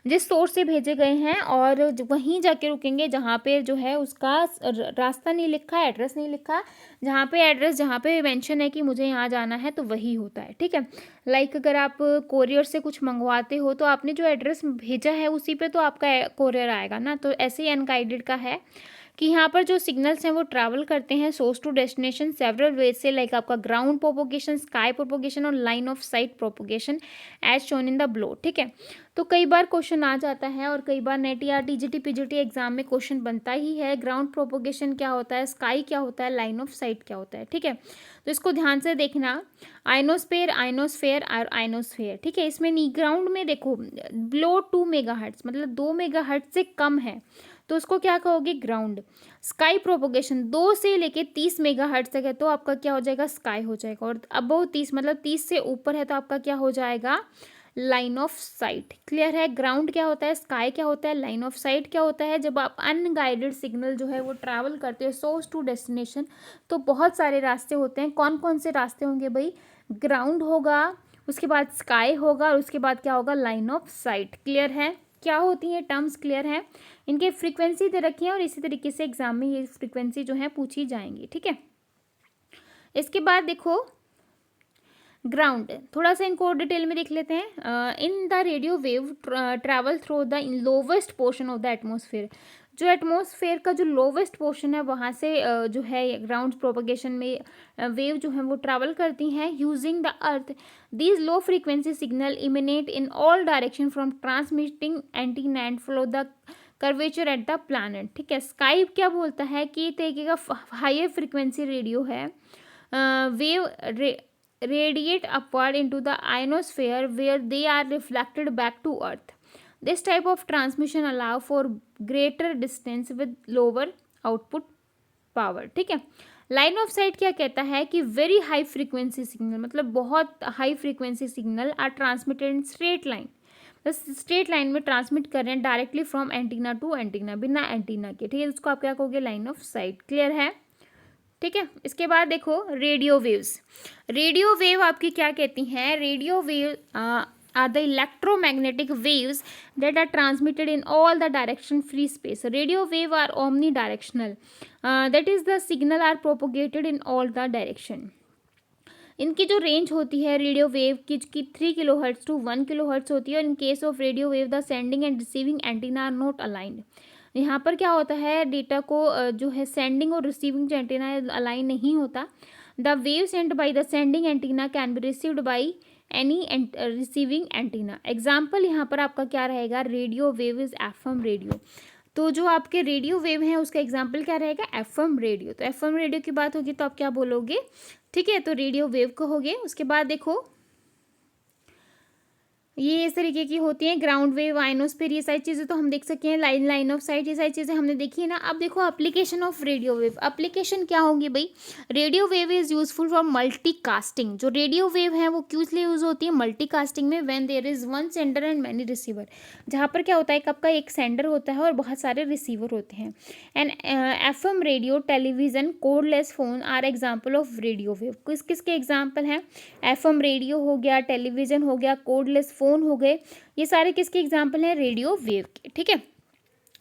जिस सोर्स से भेजे गए हैं और वहीं जाके रुकेंगे जहाँ पे जो है उसका रास्ता नहीं लिखा है, एड्रेस नहीं लिखा, जहाँ पे एड्रेस, जहाँ पे मेंशन है कि मुझे यहाँ जाना है तो वही होता है। ठीक है, लाइक अगर आप कोरियर से कुछ मंगवाते हो तो आपने जो एड्रेस भेजा है उसी पे तो आपका कोरियर आएगा ना, तो ऐसे ही अनगाइडेड का है कि यहाँ पर जो सिग्नल्स हैं वो ट्रैवल करते हैं source to destination several ways से, लाइक आपका ग्राउंड प्रोपोगेशन, स्काई प्रोपोगेशन और line of sight propagation as shown in the below. ठीक है, तो कई बार क्वेश्चन आ जाता है और कई बार नेट या टीजीटी पीजीटी एग्जाम में क्वेश्चन बनता ही है, ग्राउंड प्रोपोगेशन क्या होता है, स्काई क्या होता है, लाइन ऑफ साइट क्या होता है। ठीक है, तो इसको ध्यान से देखना, आइनोस्फेयर, आइनोस्फेयर और आइनोस्फेयर। ठीक है, इसमें नी ग्राउंड में देखो बिलो 2 मेगाहर्ट्ज, मतलब 2 मेगाहर्ट्ज से कम है तो उसको क्या कहोगे, ग्राउंड। स्काई प्रोपोगेशन 2 से लेके 30 मेगाहर्ट्ज तक है तो आपका क्या हो जाएगा, स्काई हो जाएगा, और अबव 30 मतलब 30 से ऊपर है तो आपका क्या हो जाएगा, लाइन ऑफ साइट। क्लियर है, ग्राउंड क्या होता है, स्काई क्या होता है, लाइन ऑफ साइट क्या होता है। जब आप अनगाइडेड सिग्नल जो है वो ट्रैवल करते हो सोर्स टू डेस्टिनेशन तो बहुत सारे रास्ते होते हैं, कौन कौन से रास्ते होंगे भाई, ग्राउंड होगा, उसके बाद स्काई होगा और उसके बाद क्या होगा, लाइन ऑफ साइट। क्लियर है, क्या होती हैं टर्म्स, क्लियर है, इनके फ्रीक्वेंसी दे रखी है और इसी तरीके से एग्जाम में ये फ्रीक्वेंसी जो है पूछी जाएंगी। ठीक है, इसके बाद देखो ग्राउंड, थोड़ा सा इनको डिटेल में देख लेते हैं। In the radio wave travel through the lowest portion of the atmosphere, जो एटमॉस्फेयर का जो लोवेस्ट पोर्शन है वहाँ से जो है ग्राउंड प्रोपगेशन में वेव जो है वो ट्रैवल करती हैं using the earth. These low frequency signal emanate in all direction from transmitting antenna and flow the curvature at the planet. ठीक है, स्काई क्या बोलता है कि ये तरीके का हायर फ्रीक्वेंसी रेडियो है, wave radiate upward into the ionosphere where they are reflected back to earth. This type of transmission allow for greater distance with lower output power. ठीक है, लाइन ऑफ साइट क्या कहता है कि वेरी हाई फ्रीक्वेंसी सिग्नल, मतलब बहुत high frequency signal are transmitted in straight line, straight line में ट्रांसमिट कर रहे हैं directly from antenna to antenna, बिना एंटीना के। ठीक है, उसको आप क्या कहोगे, लाइन ऑफ साइट। क्लियर है, ठीक है। इसके बाद देखो रेडियो वेव्स, रेडियो वेव आपकी क्या कहती हैं, radio wave are the electromagnetic waves that are transmitted in all the direction free space. Radio wave are omnidirectional, that is the signal are propagated in all the direction. इनकी जो रेंज होती है रेडियो वेव की 3 kilo hertz to 1 kilo hertz होती है, और in case of radio wave the sending and receiving antenna are not aligned. यहाँ पर क्या होता है, डेटा को जो है सेंडिंग और रिसीविंग जो एंटीना अलाइन नहीं होता। The wave send by the sending antenna can be received by any receiving antenna. Example यहाँ पर आपका क्या रहेगा, radio wave is FM radio. तो जो आपके रेडियो वेव हैं उसका एग्जाम्पल क्या रहेगा, एफएम रेडियो। तो एफएम रेडियो की बात होगी तो आप क्या बोलोगे, ठीक है, तो रेडियो वेव कहोगे। उसके बाद देखो ये इस तरीके की होती हैं, ग्राउंड वेव, आइनोस्फीयर, ये सारी चीज़ें तो हम देख सकते हैं, लाइन ऑफ साइट, ये सारी चीज़ें हमने देखी है ना। अब देखो application of radio wave, application क्या होंगी भाई, radio wave is useful for multicasting. जो रेडियो वेव है वो क्यों इसलिए यूज़ होती है, मल्टीकास्टिंग में, when there is one sender and many receiver, जहाँ पर क्या होता है कि आपका एक सेंडर होता है और बहुत सारे रिसीवर होते हैं। And FM radio, television, cordless phone are example of radio wave. किस किसके एग्जाम्पल हैं, एफएम रेडियो हो गया, टेलीविज़न हो गया, कोडलेस फ़ोन हो गए, ये सारे किसके एग्जाम्पल हैं, रेडियो वेव के। ठीक है,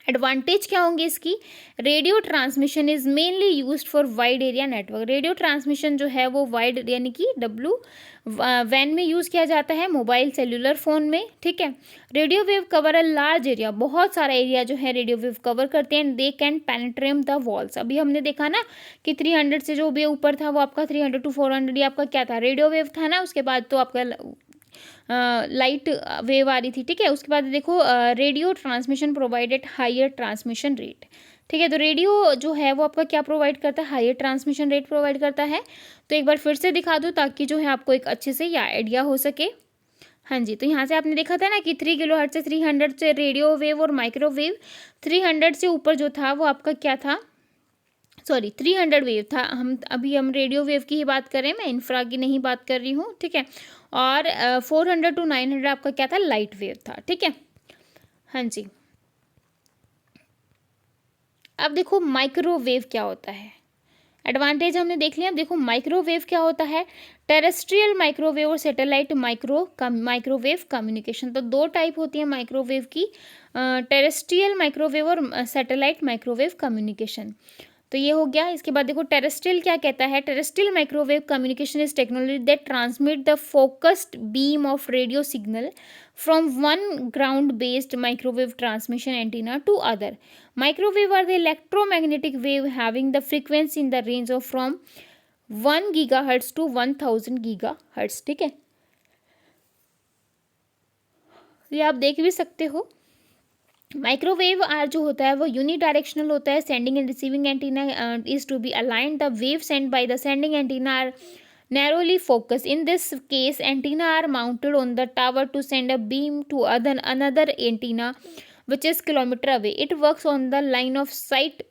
एडवांटेज क्या होंगे इसकी? Radio transmission is mainly used for wide area network. Radio transmission जो है वो वाइड यानी कि डब्ल्यू वैन में यूज़ किया जाता है, मोबाइल सेल्यूलर फ़ोन में, ठीक है। Radio wave cover a large area, बहुत सारा एरिया जो है रेडियो वेव कवर करते हैं। They can penetrate the walls. अभी हमने देखा ना कि 300 से जो भी ऊपर था वो आपका 300 to 400 ये आपका क्या था, रेडियो वेव था ना। उसके बाद तो आपका लाइट वेव आ रही थी, ठीक है। उसके बाद देखो radio transmission provided higher transmission rate, ठीक है। तो रेडियो जो है वो आपका क्या प्रोवाइड करता है? हायर ट्रांसमिशन रेट प्रोवाइड करता है। तो एक बार फिर से दिखा दूँ ताकि जो है आपको एक अच्छे से या आइडिया हो सके। हाँ जी, तो यहाँ से आपने देखा था ना कि 3 किलोहर्ट्ज़ से 300 से रेडियो वेव और माइक्रोवेव, 300 से ऊपर जो था वो आपका क्या था, सॉरी 300 वेव था। हम रेडियो वेव की ही बात कर रहे हैं, मैं इंफ्रा की नहीं बात कर रही हूँ, ठीक है। और 400 to 900 आपका क्या था, लाइट वेव था, ठीक है। हाँ जी, अब देखो माइक्रोवेव क्या होता है। एडवांटेज हमने देख लिया। अब देखो माइक्रोवेव क्या होता है। टेरेस्ट्रियल माइक्रोवेव और सैटेलाइट माइक्रोवेव कम्युनिकेशन, तो दो टाइप होती है माइक्रोवेव की, टेरेस्ट्रियल माइक्रोवेव और सैटेलाइट माइक्रोवेव कम्युनिकेशन। तो ये हो गया। इसके बाद देखो टेरेस्ट्रियल क्या कहता है। Terrestrial microwave communication is technology that transmit the focused beam of radio signal from one ground based microwave transmission antenna to other. Microwave are the electromagnetic wave having the frequency in the range of from 1 gigahertz to 1000 gigahertz, ठीक है। ये आप देख भी सकते हो। माइक्रोवेव आर जो होता है वो यूनिडायरेक्शनल होता है। Sending and receiving antenna is to be aligned. The wave send by the sending antenna are narrowly focused. In this case, antenna are mounted on the tower to send a beam to another antenna which is kilometer away. It works on the line of sight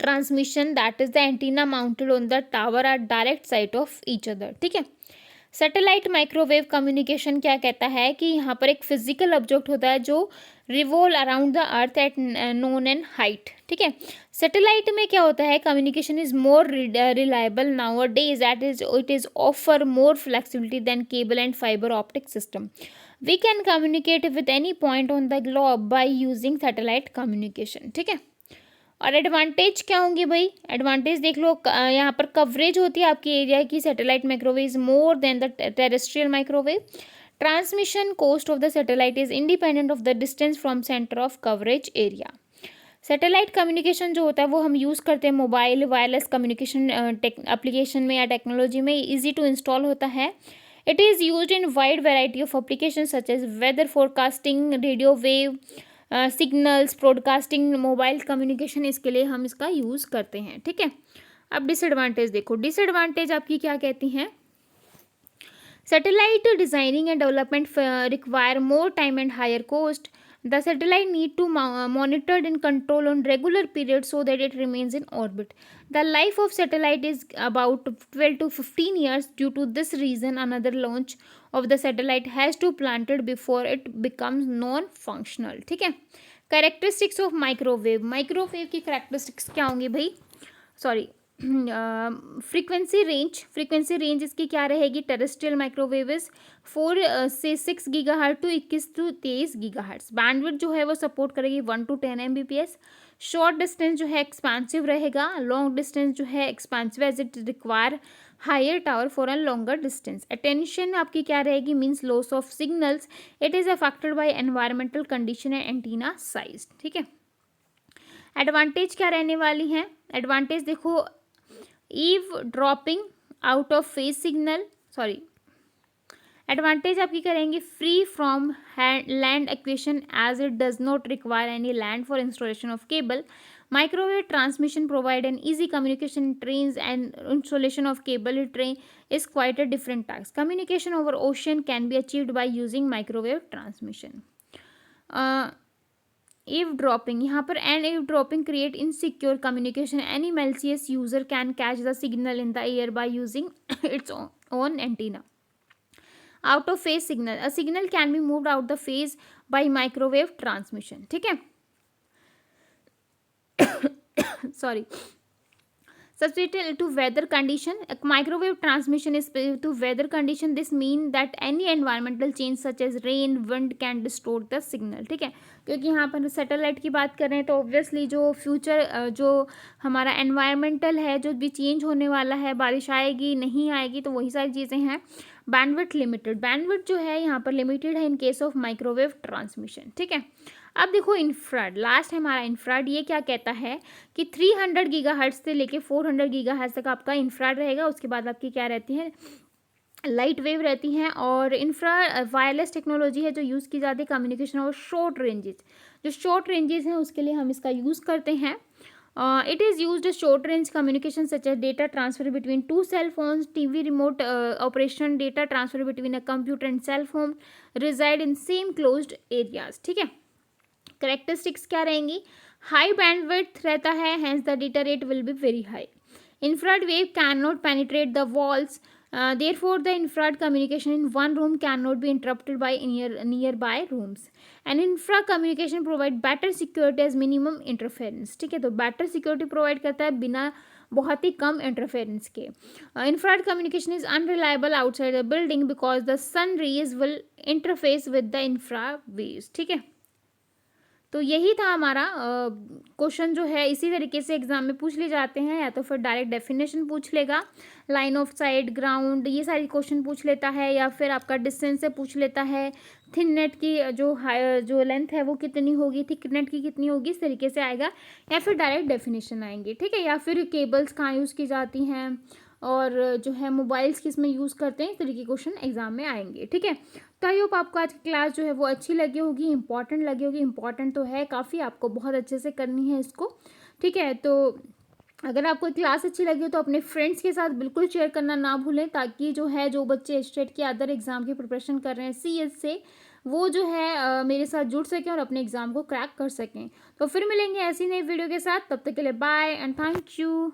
transmission, that is the antenna mounted on the tower are direct sight of each other, ठीक है। सैटेलाइट माइक्रोवेव कम्युनिकेशन क्या कहता है कि यहाँ पर एक फिजिकल ऑब्जेक्ट होता है जो revolve around the earth at known and height, ठीक है। सैटेलाइट में क्या होता है, communication is more reliable nowadays, it is it is offer more flexibility than cable and fibre optic system. We can communicate with any point on the globe by using satellite communication, ठीक है। और एडवांटेज क्या होंगे भाई, एडवांटेज देख लो। यहाँ पर कवरेज होती है आपकी एरिया की, satellite microwave is more than the terrestrial microwave. Transmission cost of the satellite is independent of the distance from centre of coverage area. Satellite communication जो होता है वो हम यूज़ करते हैं मोबाइल वायरलेस कम्युनिकेशन एप्लीकेशन में या टेक्नोलॉजी में, ईजी टू इंस्टॉल होता है। It is use in wide variety of application such as weather forecasting, radio wave signals, broadcasting, mobile communication, इसके लिए हम इसका यूज़ करते हैं, ठीक है। अब डिसएडवांटेज देखो। डिसएडवांटेज आपकी क्या कहती हैं। Satellite designing and development require more time and higher cost. The satellite need to monitored and controlled on regular periods so that it remains in orbit. The life of satellite is about 12 to 15 years. Due to this reason, another launch of the satellite has to planted before it becomes non-functional, ठीक है। Characteristics of microwave. Microwave की characteristics क्या होंगी भाई, सॉरी फ्रीक्वेंसी रेंज इसकी क्या रहेगी। टेरेस्ट्रियल माइक्रोवेव इज 4 से 6 gigahertz to 21 to 23 gigahertz. Bandwidth जो है वो सपोर्ट करेगी 1 to 10 Mbps। शॉर्ट डिस्टेंस जो है एक्सपेंसिव रहेगा, लॉन्ग डिस्टेंस जो है expensive as it require higher tower for a longer distance. Attenuation आपकी क्या रहेगी, means loss of signals. It is affected by environmental condition and antenna size, ठीक है। एडवांटेज क्या रहने वाली हैं। एडवांटेज देखो, eavesdropping out of phase signal, sorry advantage आपकी करेंगे free from land acquisition as it does not require any land for installation of cable. Microwave transmission provide an easy communication trains and installation of cable train is quite a different task. Communication over ocean can be achieved by using microwave transmission. eavesdropping, यहाँ पर and eavesdropping create insecure communication. Any malicious user can catch the signal in the air by using its own antenna. Out of phase signal, a signal can be moved out the phase by microwave transmission, ठीक है। Sorry, Susceptible to weather condition. Microwave transmission is to weather condition. This mean that any environmental change such as rain, wind can distort the signal. ठीक है, क्योंकि यहाँ पर सैटेलाइट की बात कर रहे हैं तो ऑब्वियसली जो फ्यूचर जो हमारा एनवायरमेंटल है, जो भी चेंज होने वाला है, बारिश आएगी नहीं आएगी, तो वही सारी चीज़ें हैं. Bandwidth limited. बैंडविड्थ जो है यहाँ पर लिमिटेड है इन केस ऑफ माइक्रोवेव ट्रांसमिशन. ठीक है, अब देखो इंफ्रारेड. लास्ट है हमारा इंफ्रारेड. ये क्या कहता है कि 300 गीगाहर्ट्ज से लेके 400 गीगाहर्ट्ज तक आपका इंफ्रारेड रहेगा. उसके बाद आपकी क्या रहती है, लाइट वेव रहती हैं. और इंफ्रा वायरलेस टेक्नोलॉजी है जो यूज़ की जाती है कम्युनिकेशन और शॉर्ट रेंजेस. जो शॉर्ट रेंजेस हैं उसके लिए हम इसका यूज़ करते हैं. It is used as short range communication such as data transfer between two cell phones, TV remote operation, data transfer between a computer and cell phone, reside in same closed areas. ठीक है, करेक्टरिस्टिक्स क्या रहेंगी, हाई बैंडविड्थ रहता है, hence the data rate will be very high. Infrared wave can not penetrate the walls, therefore the infrared communication in one room cannot be interrupted by nearby rooms. And infra communication provide better security as minimum interference. ठीक है, तो better security provide करता है बिना बहुत ही कम इंटरफेरेंस के. Infrared communication is unreliable outside the building because the sun rays will interface with the infra waves. ठीक है, तो यही था हमारा क्वेश्चन जो है. इसी तरीके से एग्जाम में पूछ ले जाते हैं, या तो फिर डायरेक्ट डेफिनेशन पूछ लेगा, लाइन ऑफ साइट, ग्राउंड, ये सारी क्वेश्चन पूछ लेता है, या फिर आपका डिस्टेंस से पूछ लेता है, थिन नेट की जो लेंथ है वो कितनी होगी, थिक नेट की कितनी होगी, इस तरीके से आएगा, या फिर डायरेक्ट डेफिनेशन आएंगे. ठीक है, या फिर केबल्स कहाँ यूज़ की जाती हैं और जो है मोबाइल्स किस में यूज़ करते हैं, इस तरीके के क्वेश्चन एग्जाम में आएंगे. ठीक है, तो आई होप आपको आज की क्लास जो है वो अच्छी लगी होगी, इंपॉर्टेंट लगी होगी. इंपॉर्टेंट तो है काफ़ी, आपको बहुत अच्छे से करनी है इसको. ठीक है, तो अगर आपको क्लास अच्छी लगी हो तो अपने फ्रेंड्स के साथ बिल्कुल शेयर करना ना भूलें, ताकि जो है जो बच्चे स्टेट के अदर एग्ज़ाम की प्रिपरेशन कर रहे हैं CS से, वो जो है मेरे साथ जुड़ सकें और अपने एग्ज़ाम को क्रैक कर सकें. तो फिर मिलेंगे ऐसी नई वीडियो के साथ, तब तक के लिए बाय एंड थैंक यू.